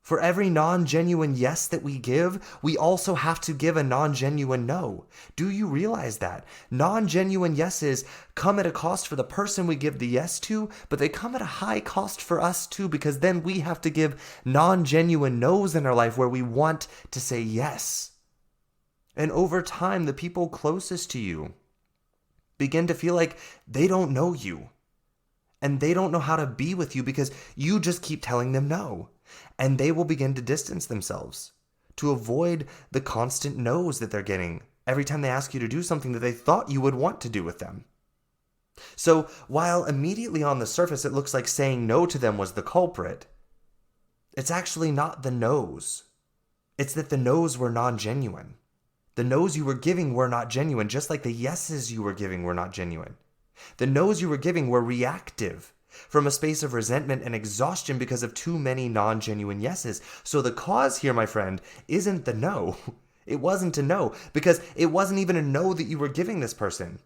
For every non-genuine yes that we give, we also have to give a non-genuine no. Do you realize that? Non-genuine yeses come at a cost for the person we give the yes to, but they come at a high cost for us too, because then we have to give non-genuine no's in our life where we want to say yes. And over time, the people closest to you begin to feel like they don't know you. And they don't know how to be with you because you just keep telling them no. And they will begin to distance themselves to avoid the constant no's that they're getting every time they ask you to do something that they thought you would want to do with them. So while immediately on the surface it looks like saying no to them was the culprit, it's actually not the no's. It's that the no's were non-genuine. The no's you were giving were not genuine, just like the yeses you were giving were not genuine. The no's you were giving were reactive, from a space of resentment and exhaustion because of too many non-genuine yeses. So the cause here, my friend, isn't the no. It wasn't a no, because it wasn't even a no that you were giving this person.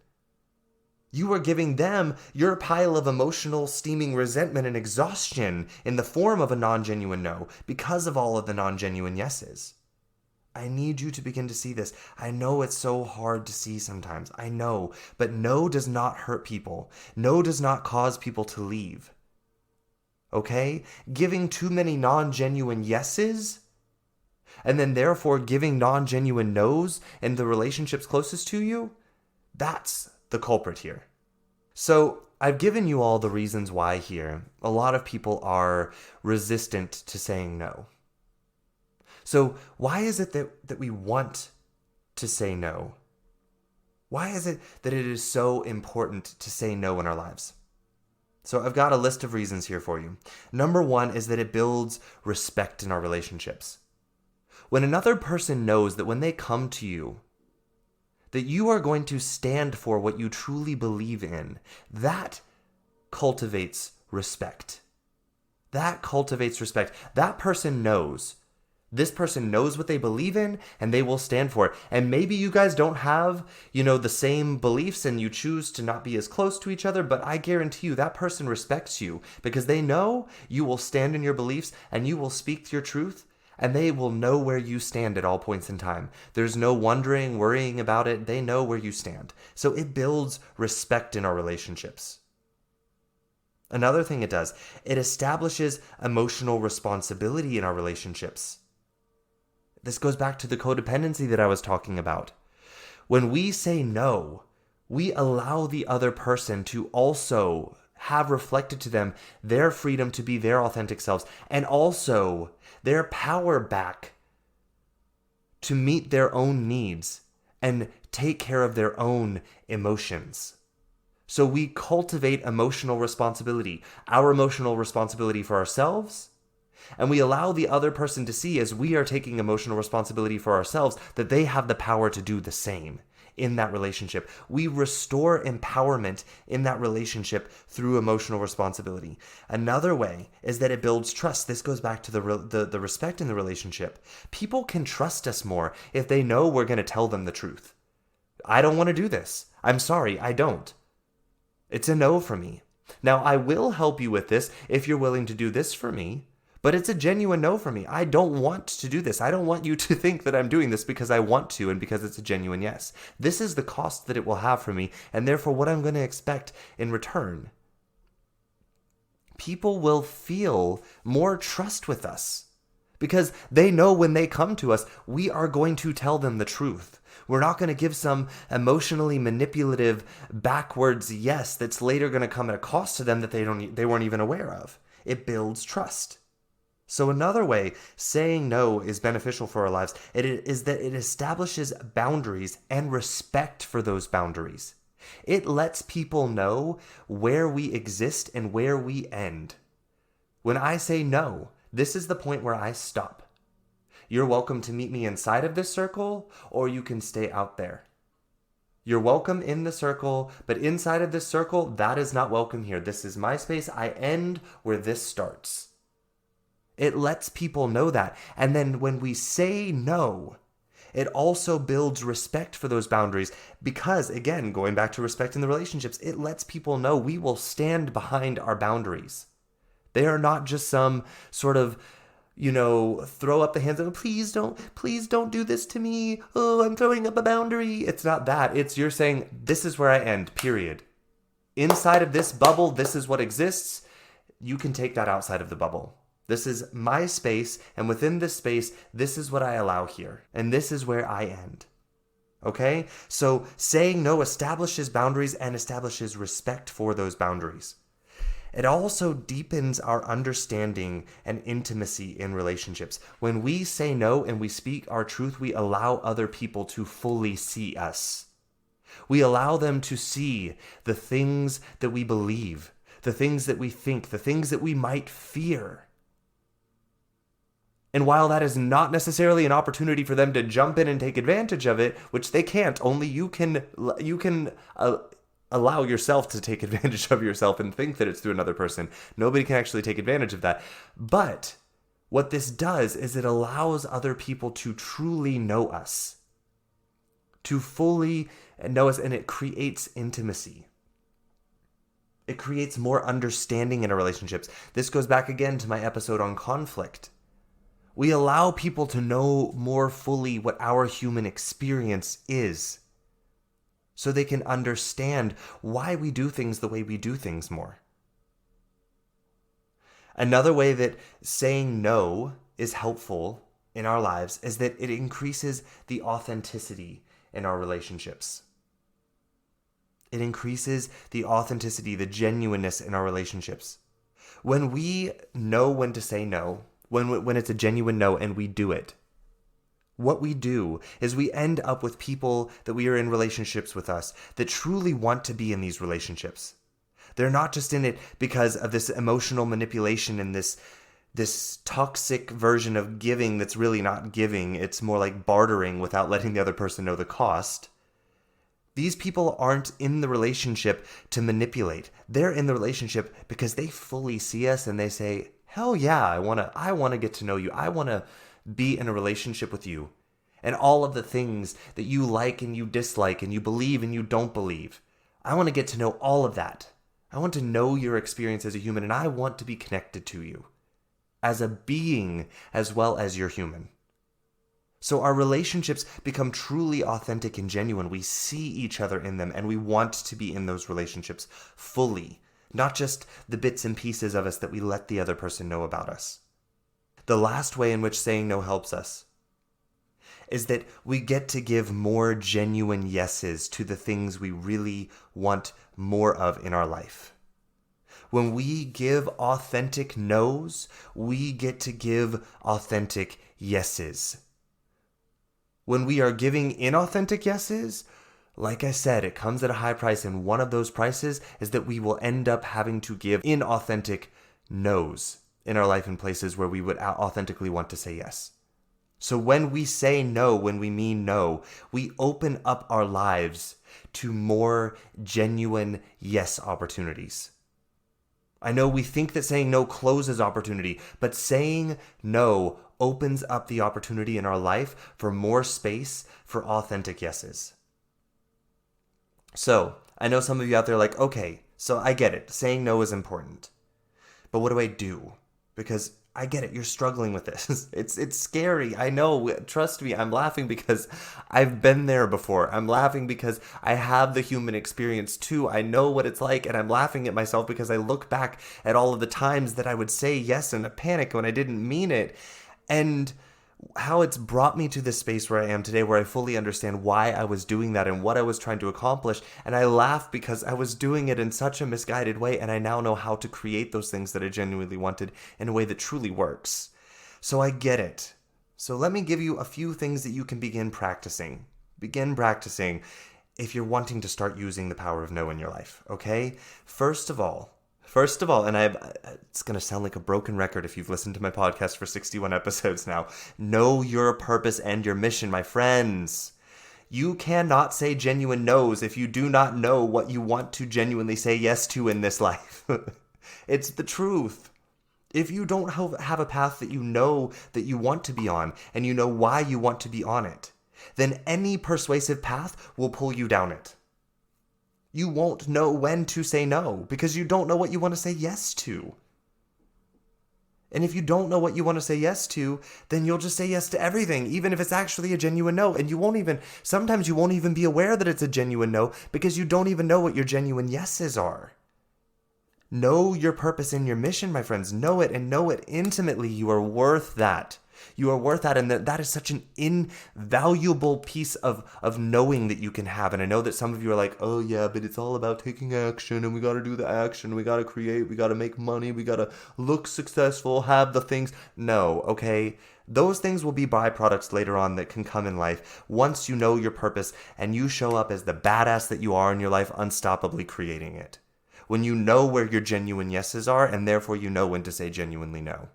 You were giving them your pile of emotional, steaming resentment and exhaustion in the form of a non-genuine no, because of all of the non-genuine yeses. I need you to begin to see this. I know it's so hard to see sometimes. I know. But no does not hurt people. No does not cause people to leave. Okay? Giving too many non-genuine yeses, and then therefore giving non-genuine no's in the relationships closest to you, that's the culprit here. So I've given you all the reasons why here. A lot of people are resistant to saying no. So why is it that we want to say no? Why is it that it is so important to say no in our lives? So I've got a list of reasons here for you. Number one is that it builds respect in our relationships. When another person knows that when they come to you, that you are going to stand for what you truly believe in, that cultivates respect. That cultivates respect. That person knows. This person knows what they believe in, and they will stand for it. And maybe you guys don't have, the same beliefs, and you choose to not be as close to each other, but I guarantee you that person respects you because they know you will stand in your beliefs and you will speak your truth, and they will know where you stand at all points in time. There's no wondering, worrying about it. They know where you stand. So it builds respect in our relationships. Another thing it does, it establishes emotional responsibility in our relationships. This goes back to the codependency that I was talking about. When we say no, we allow the other person to also have reflected to them their freedom to be their authentic selves, and also their power back to meet their own needs and take care of their own emotions. So we cultivate emotional responsibility, our emotional responsibility for ourselves, and we allow the other person to see, as we are taking emotional responsibility for ourselves, that they have the power to do the same in that relationship. We restore empowerment in that relationship through emotional responsibility. Another way is that it builds trust. This goes back to the respect in the relationship. People can trust us more if they know we're going to tell them the truth. I don't want to do this. I'm sorry, I don't. It's a no for me. Now, I will help you with this if you're willing to do this for me. But it's a genuine no for me. I don't want to do this. I don't want you to think that I'm doing this because I want to and because it's a genuine yes. This is the cost that it will have for me, and therefore what I'm going to expect in return. People will feel more trust with us because they know when they come to us, we are going to tell them the truth. We're not going to give some emotionally manipulative, backwards yes that's later going to come at a cost to them that they weren't even aware of. It builds trust. So another way saying no is beneficial for our lives is that it establishes boundaries and respect for those boundaries. It lets people know where we exist and where we end. When I say no, this is the point where I stop. You're welcome to meet me inside of this circle, or you can stay out there. You're welcome in the circle, but inside of this circle, that is not welcome here. This is my space. I end where this starts. It lets people know that. And then when we say no, it also builds respect for those boundaries because, again, going back to respect in the relationships, it lets people know we will stand behind our boundaries. They are not just some sort of, throw up the hands and please don't do this to me. Oh, I'm throwing up a boundary. It's not that. It's you're saying, this is where I end, period. Inside of this bubble, this is what exists. You can take that outside of the bubble. This is my space, and within this space, this is what I allow here, and this is where I end. Okay? So saying no establishes boundaries and establishes respect for those boundaries. It also deepens our understanding and intimacy in relationships. When we say no and we speak our truth, we allow other people to fully see us. We allow them to see the things that we believe, the things that we think, the things that we might fear. And while that is not necessarily an opportunity for them to jump in and take advantage of it, which they can't, only you can allow yourself to take advantage of yourself and think that it's through another person. Nobody can actually take advantage of that. But what this does is it allows other people to truly know us, to fully know us, and it creates intimacy. It creates more understanding in our relationships. This goes back again to my episode on conflict. We allow people to know more fully what our human experience is, so they can understand why we do things the way we do things more. Another way that saying no is helpful in our lives is that it increases the authenticity in our relationships. It increases the authenticity, the genuineness in our relationships. When we know when to say no, when it's a genuine no and we do it, what we do is we end up with people that we are in relationships with us that truly want to be in these relationships. They're not just in it because of this emotional manipulation and this toxic version of giving that's really not giving. It's more like bartering without letting the other person know the cost. These people aren't in the relationship to manipulate. They're in the relationship because they fully see us and they say, hell yeah, I want to get to know you. I want to be in a relationship with you. And all of the things that you like and you dislike and you believe and you don't believe. I want to get to know all of that. I want to know your experience as a human, and I want to be connected to you as a being as well as you're human. So our relationships become truly authentic and genuine. We see each other in them, and we want to be in those relationships fully, not just the bits and pieces of us that we let the other person know about us. The last way in which saying no helps us is that we get to give more genuine yeses to the things we really want more of in our life. When we give authentic no's, we get to give authentic yeses. When we are giving inauthentic yeses, like I said, it comes at a high price, and one of those prices is that we will end up having to give inauthentic no's in our life in places where we would authentically want to say yes. So when we say no, when we mean no, we open up our lives to more genuine yes opportunities. I know we think that saying no closes opportunity, but saying no opens up the opportunity in our life for more space for authentic yeses. So, I know some of you out there are like, okay, so I get it. Saying no is important. But what do I do? Because I get it, you're struggling with this. It's scary. I know. Trust me, I'm laughing because I've been there before. I'm laughing because I have the human experience too. I know what it's like, and I'm laughing at myself because I look back at all of the times that I would say yes in a panic when I didn't mean it. And how it's brought me to this space where I am today, where I fully understand why I was doing that and what I was trying to accomplish. And I laugh because I was doing it in such a misguided way, and I now know how to create those things that I genuinely wanted in a way that truly works. So I get it. So let me give you a few things that you can begin practicing. Begin practicing if you're wanting to start using the power of no in your life, okay? First of all, and it's going to sound like a broken record if you've listened to my podcast for 61 episodes now. Know your purpose and your mission, my friends. You cannot say genuine no's if you do not know what you want to genuinely say yes to in this life. It's the truth. If you don't have a path that you know that you want to be on, and you know why you want to be on it, then any persuasive path will pull you down it. You won't know when to say no because you don't know what you want to say yes to. And if you don't know what you want to say yes to, then you'll just say yes to everything, even if it's actually a genuine no. And sometimes you won't even be aware that it's a genuine no because you don't even know what your genuine yeses are. Know your purpose and your mission, my friends. Know it, and know it intimately. You are worth that. You are worth that, and that is such an invaluable piece of knowing that you can have. And I know that some of you are like, oh yeah, but it's all about taking action, and we got to do the action, we got to create, we got to make money, we got to look successful, have the things. No, okay? Those things will be byproducts later on that can come in life once you know your purpose and you show up as the badass that you are in your life, unstoppably creating it. When you know where your genuine yeses are, and therefore you know when to say genuinely no.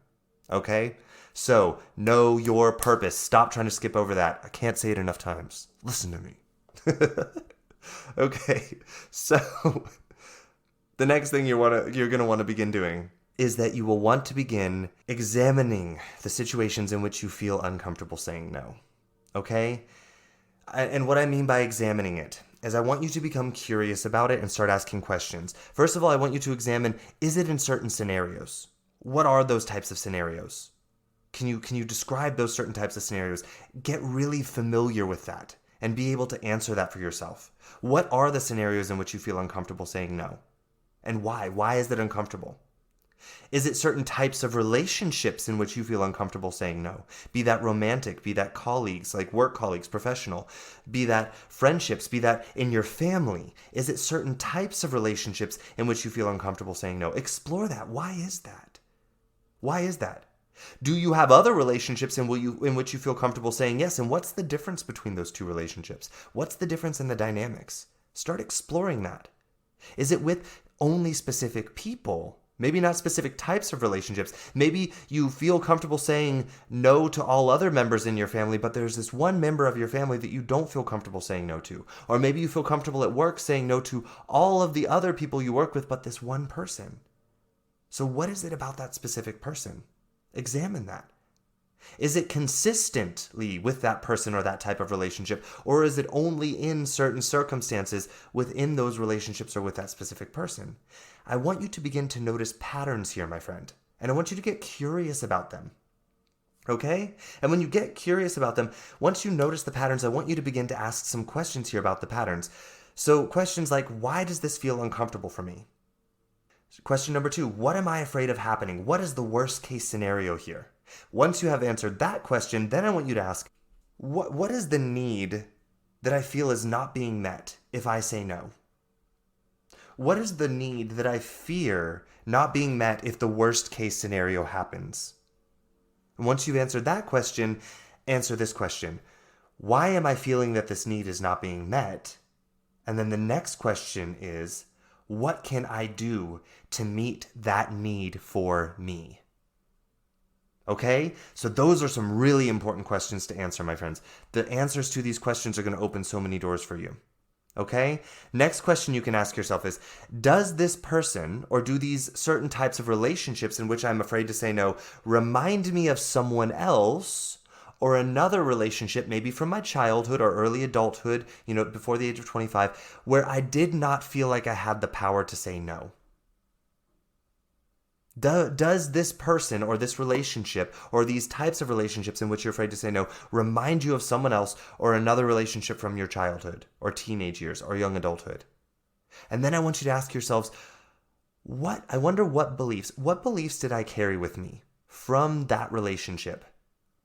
Okay? So, know your purpose. Stop trying to skip over that. I can't say it enough times. Listen to me. Okay, so the next thing you're going to want to begin doing is that you will want to begin examining the situations in which you feel uncomfortable saying no. Okay? And what I mean by examining it is I want you to become curious about it and start asking questions. First of all, I want you to examine, is it in certain scenarios? What are those types of scenarios? Can you describe those certain types of scenarios? Get really familiar with that and be able to answer that for yourself. What are the scenarios in which you feel uncomfortable saying no? And why? Why is that uncomfortable? Is it certain types of relationships in which you feel uncomfortable saying no? Be that romantic, be that colleagues, like work colleagues, professional, be that friendships, be that in your family. Is it certain types of relationships in which you feel uncomfortable saying no? Explore that. Why is that? Why is that? Do you have other relationships in which you feel comfortable saying yes? And what's the difference between those two relationships? What's the difference in the dynamics? Start exploring that. Is it with only specific people? Maybe not specific types of relationships. Maybe you feel comfortable saying no to all other members in your family, but there's this one member of your family that you don't feel comfortable saying no to. Or maybe you feel comfortable at work saying no to all of the other people you work with, but this one person. So what is it about that specific person? Examine that. Is it consistently with that person or that type of relationship, or is it only in certain circumstances within those relationships or with that specific person? I want you to begin to notice patterns here, my friend, and I want you to get curious about them. Okay? And when you get curious about them, once you notice the patterns, I want you to begin to ask some questions here about the patterns. So questions like, why does this feel uncomfortable for me? Question number 2, what am I afraid of happening? What is the worst case scenario here? Once you have answered that question, then I want you to ask, what is the need that I feel is not being met if I say no? What is the need that I fear not being met if the worst case scenario happens? And once you've answered that question, answer this question. Why am I feeling that this need is not being met? And then the next question is, what can I do to meet that need for me? Okay? So those are some really important questions to answer, my friends. The answers to these questions are going to open so many doors for you. Okay? Next question you can ask yourself is, does this person or do these certain types of relationships in which I'm afraid to say no remind me of someone else or another relationship, maybe from my childhood or early adulthood, before the age of 25, where I did not feel like I had the power to say no? Does this person or this relationship or these types of relationships in which you're afraid to say no remind you of someone else or another relationship from your childhood or teenage years or young adulthood? And then I want you to ask yourselves, I wonder what beliefs did I carry with me from that relationship?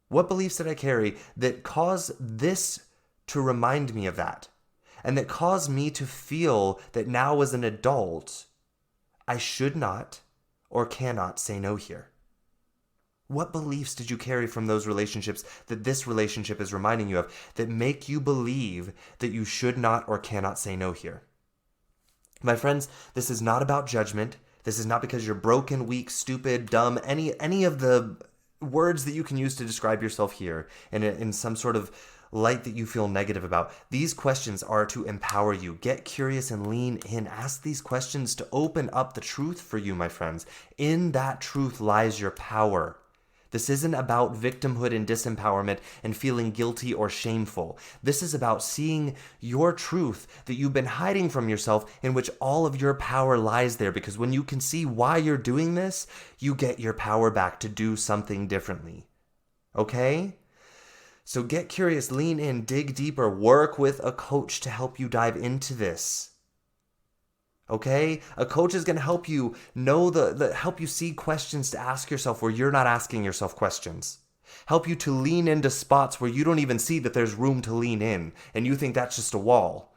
What beliefs did I carry that cause this to remind me of that? And that caused me to feel that now as an adult, I should not or cannot say no here? What beliefs did you carry from those relationships that this relationship is reminding you of that make you believe that you should not or cannot say no here? My friends, this is not about judgment. This is not because you're broken, weak, stupid, dumb, any of the words that you can use to describe yourself here in some sort of light that you feel negative about. These questions are to empower you. Get curious and lean in. Ask these questions to open up the truth for you, my friends. In that truth lies your power. This isn't about victimhood and disempowerment and feeling guilty or shameful. This is about seeing your truth that you've been hiding from yourself, in which all of your power lies there. Because when you can see why you're doing this, you get your power back to do something differently. Okay? So get curious, lean in, dig deeper, work with a coach to help you dive into this. Okay? A coach is going to help you know help you see questions to ask yourself where you're not asking yourself questions. Help you to lean into spots where you don't even see that there's room to lean in and you think that's just a wall.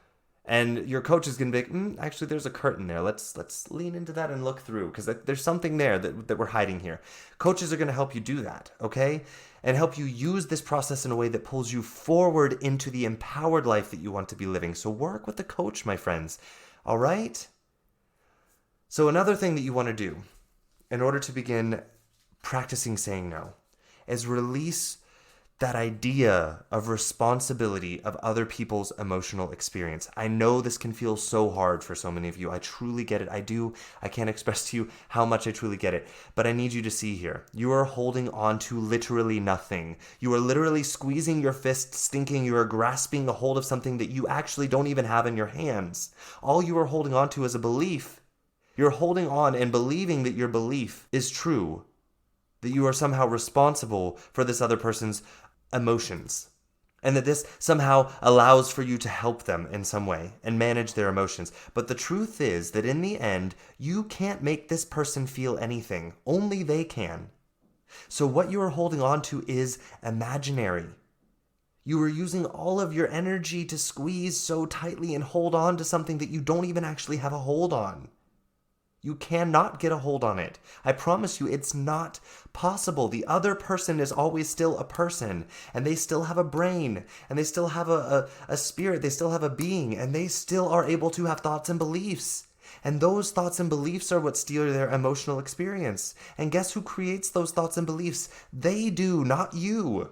And your coach is going to be like, actually, there's a curtain there. Let's lean into that and look through because there's something there that we're hiding here. Coaches are going to help you do that, okay? And help you use this process in a way that pulls you forward into the empowered life that you want to be living. So work with the coach, my friends, all right? So another thing that you want to do in order to begin practicing saying no is release that idea of responsibility of other people's emotional experience. I know this can feel so hard for so many of you. I truly get it. I do. I can't express to you how much I truly get it. But I need you to see here. You are holding on to literally nothing. You are literally squeezing your fists, thinking you are grasping a hold of something that you actually don't even have in your hands. All you are holding on to is a belief. You're holding on and believing that your belief is true. that you are somehow responsible for this other person's emotions, and that this somehow allows for you to help them in some way and manage their emotions. But the truth is that in the end, you can't make this person feel anything. Only they can. So what you are holding on to is imaginary. You are using all of your energy to squeeze so tightly and hold on to something that you don't even actually have a hold on. You cannot get a hold on it. I promise you, it's not possible. The other person is always still a person, and they still have a brain, and they still have a spirit, they still have a being, and they still are able to have thoughts and beliefs. And those thoughts and beliefs are what steer their emotional experience. And guess who creates those thoughts and beliefs? They do, not you.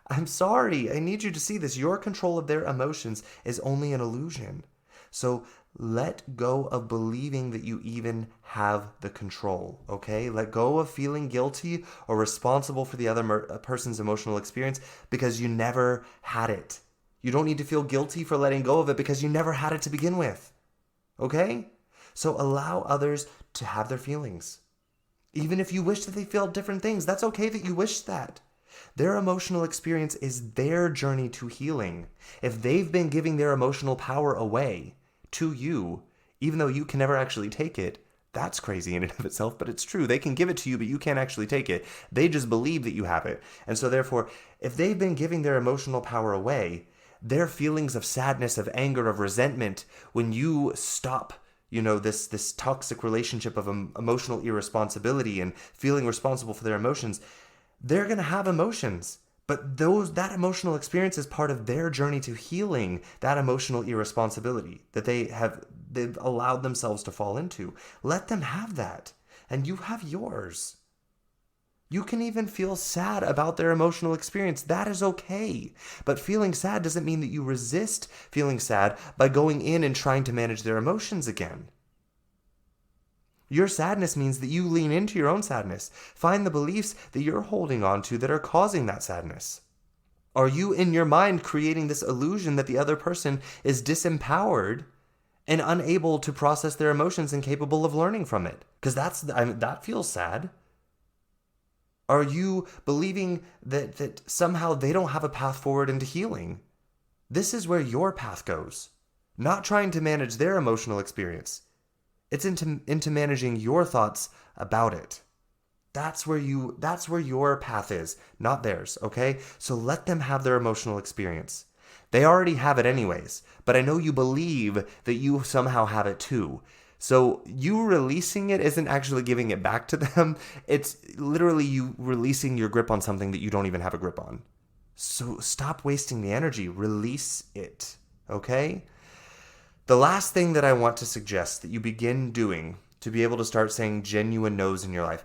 I'm sorry, I need you to see this. Your control of their emotions is only an illusion. So let go of believing that you even have the control, okay? Let go of feeling guilty or responsible for the other person's emotional experience because you never had it. You don't need to feel guilty for letting go of it because you never had it to begin with, okay? So allow others to have their feelings. Even if you wish that they feel different things, that's okay that you wish that. Their emotional experience is their journey to healing. If they've been giving their emotional power away to you, even though you can never actually take it, that's crazy in and of itself, but it's true. They can give it to you, but you can't actually take it. They just believe that you have it. And so therefore, if they've been giving their emotional power away, their feelings of sadness, of anger, of resentment, when you stop this toxic relationship of emotional irresponsibility and feeling responsible for their emotions, they're going to have emotions, but that emotional experience is part of their journey to healing that emotional irresponsibility that they've allowed themselves to fall into. Let them have that, and you have yours. You can even feel sad about their emotional experience. That is okay. But feeling sad doesn't mean that you resist feeling sad by going in and trying to manage their emotions again. Your sadness means that you lean into your own sadness. Find the beliefs that you're holding on to that are causing that sadness. Are you in your mind creating this illusion that the other person is disempowered and unable to process their emotions and capable of learning from it? Because that feels sad. Are you believing that somehow they don't have a path forward into healing? This is where your path goes. Not trying to manage their emotional experience. It's into managing your thoughts about it. That's where your path is, not theirs, okay? So let them have their emotional experience. They already have it anyways, but I know you believe that you somehow have it too. So you releasing it isn't actually giving it back to them. It's literally you releasing your grip on something that you don't even have a grip on. So stop wasting the energy. Release it, okay? The last thing that I want to suggest that you begin doing to be able to start saying genuine no's in your life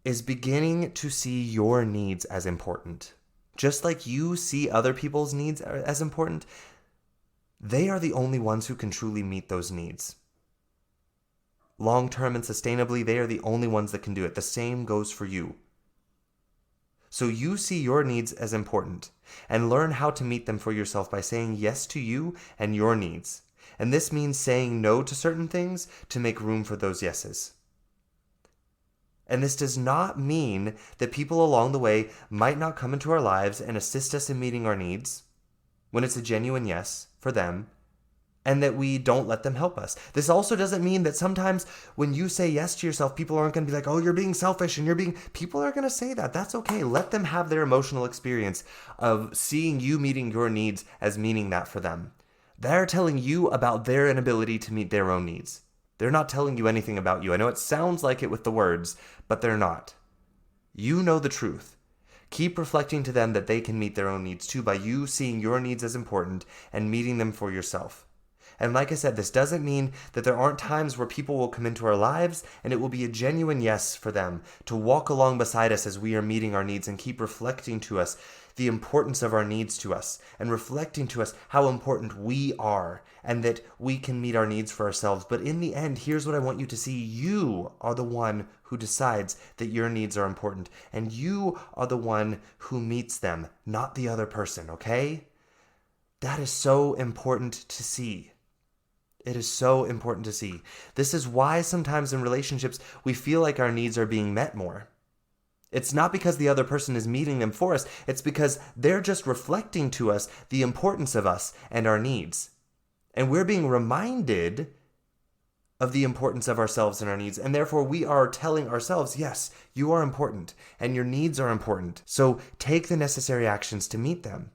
is beginning to see your needs as important. Just like you see other people's needs as important, they are the only ones who can truly meet those needs. Long-term and sustainably, they are the only ones that can do it. The same goes for you. So you see your needs as important and learn how to meet them for yourself by saying yes to you and your needs. And this means saying no to certain things to make room for those yeses. And this does not mean that people along the way might not come into our lives and assist us in meeting our needs when it's a genuine yes for them, and that we don't let them help us. This also doesn't mean that sometimes when you say yes to yourself, people aren't going to be like, oh, you're being selfish and people are going to say that. That's okay. Let them have their emotional experience of seeing you meeting your needs as meaning that for them. They're telling you about their inability to meet their own needs. They're not telling you anything about you. I know it sounds like it with the words, but they're not. You know the truth. Keep reflecting to them that they can meet their own needs too by you seeing your needs as important and meeting them for yourself. And like I said, this doesn't mean that there aren't times where people will come into our lives and it will be a genuine yes for them to walk along beside us as we are meeting our needs and keep reflecting to us the importance of our needs to us and reflecting to us how important we are and that we can meet our needs for ourselves. But in the end, here's what I want you to see. You are the one who decides that your needs are important, and you are the one who meets them, not the other person, okay? That is so important to see. It is so important to see. This is why sometimes in relationships we feel like our needs are being met more. It's not because the other person is meeting them for us. It's because they're just reflecting to us the importance of us and our needs. And we're being reminded of the importance of ourselves and our needs. And therefore, we are telling ourselves, yes, you are important and your needs are important. So take the necessary actions to meet them.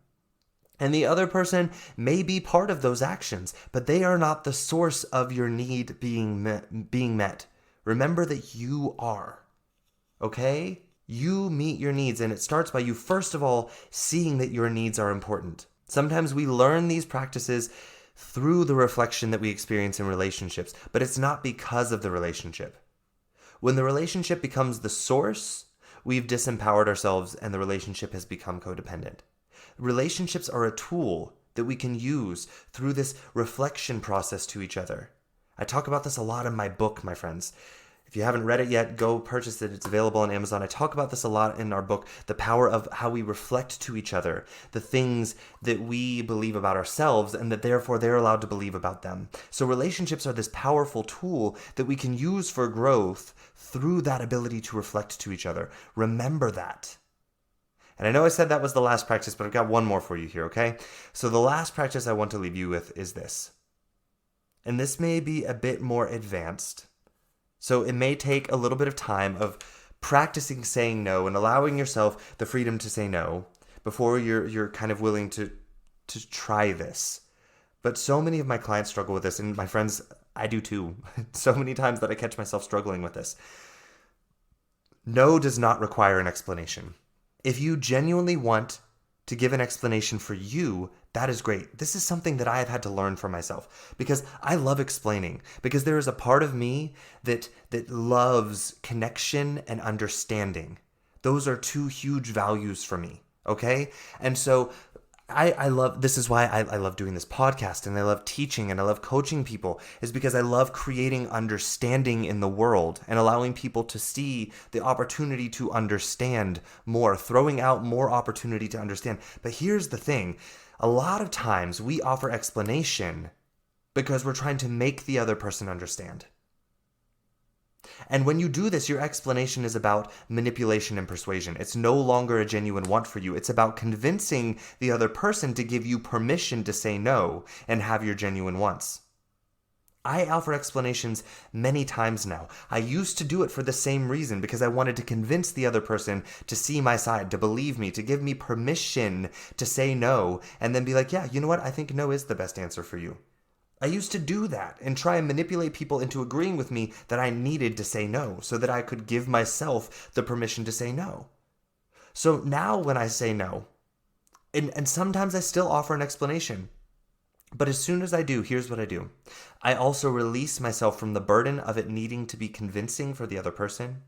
And the other person may be part of those actions, but they are not the source of your need being met. Remember that you are. Okay? You meet your needs, and it starts by you, first of all, seeing that your needs are important. Sometimes we learn these practices through the reflection that we experience in relationships, but it's not because of the relationship. When the relationship becomes the source, we've disempowered ourselves and the relationship has become codependent. Relationships are a tool that we can use through this reflection process to each other. I talk about this a lot in my book, my friends. If you haven't read it yet, go purchase it. It's available on Amazon. I talk about this a lot in our book, the power of how we reflect to each other, the things that we believe about ourselves and that therefore they're allowed to believe about them. So relationships are this powerful tool that we can use for growth through that ability to reflect to each other. Remember that. And I know I said that was the last practice, but I've got one more for you here, okay? So the last practice I want to leave you with is this. And this may be a bit more advanced. So it may take a little bit of time of practicing saying no and allowing yourself the freedom to say no before you're kind of willing to try this. But so many of my clients struggle with this, and my friends, I do too. So many times that I catch myself struggling with this. No does not require an explanation. If you genuinely want to give an explanation for you, that is great. This is something that I have had to learn for myself because I love explaining, because there is a part of me that loves connection and understanding. Those are two huge values for me, okay? And so I love, this is why I love doing this podcast and I love teaching and I love coaching people, is because I love creating understanding in the world and allowing people to see the opportunity to understand more, throwing out more opportunity to understand. But here's the thing. A lot of times we offer explanation because we're trying to make the other person understand. And when you do this, your explanation is about manipulation and persuasion. It's no longer a genuine want for you. It's about convincing the other person to give you permission to say no and have your genuine wants. I offer explanations many times now. I used to do it for the same reason, because I wanted to convince the other person to see my side, to believe me, to give me permission to say no, and then be like, yeah, you know what? I think no is the best answer for you. I used to do that and try and manipulate people into agreeing with me that I needed to say no so that I could give myself the permission to say no. So now when I say no, and sometimes I still offer an explanation, but as soon as I do, here's what I do. I also release myself from the burden of it needing to be convincing for the other person,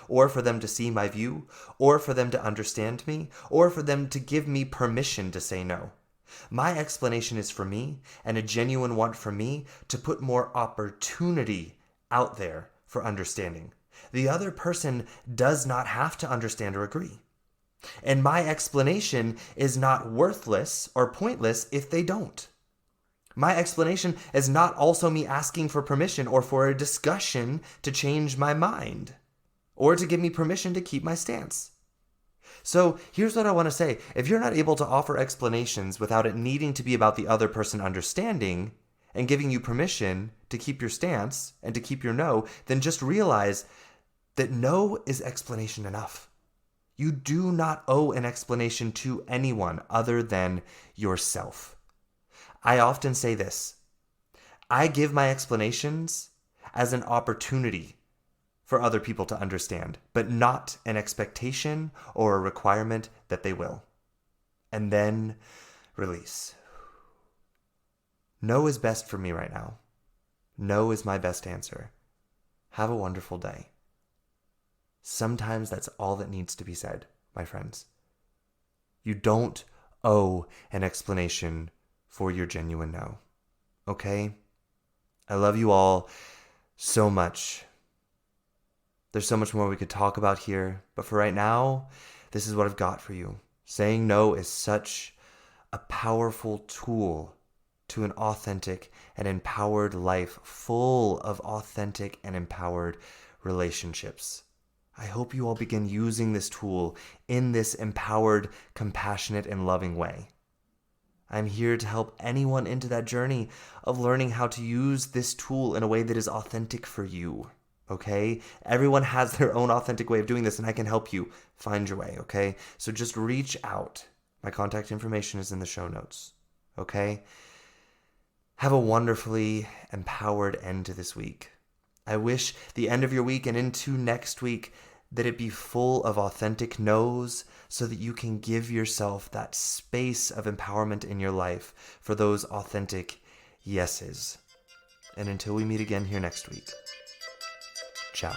or for them to see my view, or for them to understand me, or for them to give me permission to say no. My explanation is for me, and a genuine want for me to put more opportunity out there for understanding. The other person does not have to understand or agree. And my explanation is not worthless or pointless if they don't. My explanation is not also me asking for permission or for a discussion to change my mind, or to give me permission to keep my stance. So here's what I want to say. If you're not able to offer explanations without it needing to be about the other person understanding and giving you permission to keep your stance and to keep your no, then just realize that no is explanation enough. You do not owe an explanation to anyone other than yourself. I often say this. I give my explanations as an opportunity for other people to understand, but not an expectation or a requirement that they will. And then release. No is best for me right now. No is my best answer. Have a wonderful day. Sometimes that's all that needs to be said, my friends. You don't owe an explanation for your genuine no. Okay? I love you all so much. There's so much more we could talk about here, but for right now, this is what I've got for you. Saying no is such a powerful tool to an authentic and empowered life full of authentic and empowered relationships. I hope you all begin using this tool in this empowered, compassionate, and loving way. I'm here to help anyone into that journey of learning how to use this tool in a way that is authentic for you, okay? Everyone has their own authentic way of doing this, and I can help you find your way, okay? So just reach out. My contact information is in the show notes, okay? Have a wonderfully empowered end to this week. I wish the end of your week and into next week that it be full of authentic no's so that you can give yourself that space of empowerment in your life for those authentic yeses. And until we meet again here next week, ciao.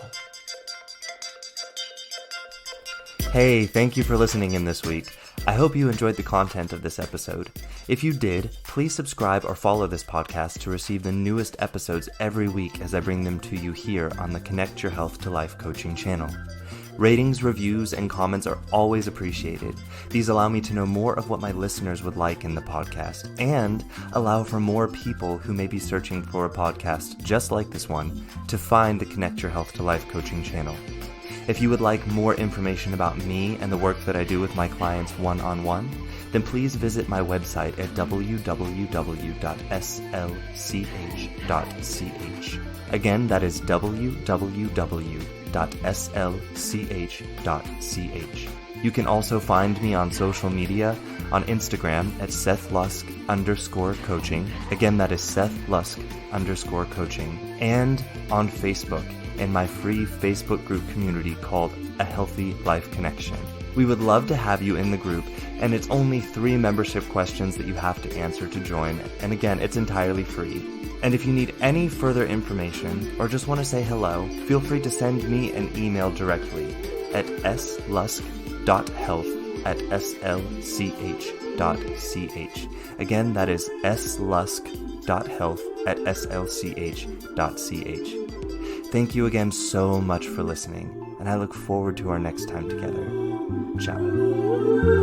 Hey, thank you for listening in this week. I hope you enjoyed the content of this episode. If you did, please subscribe or follow this podcast to receive the newest episodes every week as I bring them to you here on the Connect Your Health to Life coaching channel. Ratings, reviews, and comments are always appreciated. These allow me to know more of what my listeners would like in the podcast and allow for more people who may be searching for a podcast just like this one to find the Connect Your Health to Life coaching channel. If you would like more information about me and the work that I do with my clients one-on-one, then please visit my website at www.slch.ch. Again, that is www.slch.ch. You can also find me on social media on Instagram at SethLusk_coaching. Again, that is SethLusk_coaching. And on Facebook in my free Facebook group community called A Healthy Life Connection. We would love to have you in the group, and it's only 3 membership questions that you have to answer to join, and again, it's entirely free. And if you need any further information or just want to say hello, feel free to send me an email directly at slusk.health@slch.ch. Again, that is slusk.health@slch.ch. Thank you again so much for listening, and I look forward to our next time together. Ciao.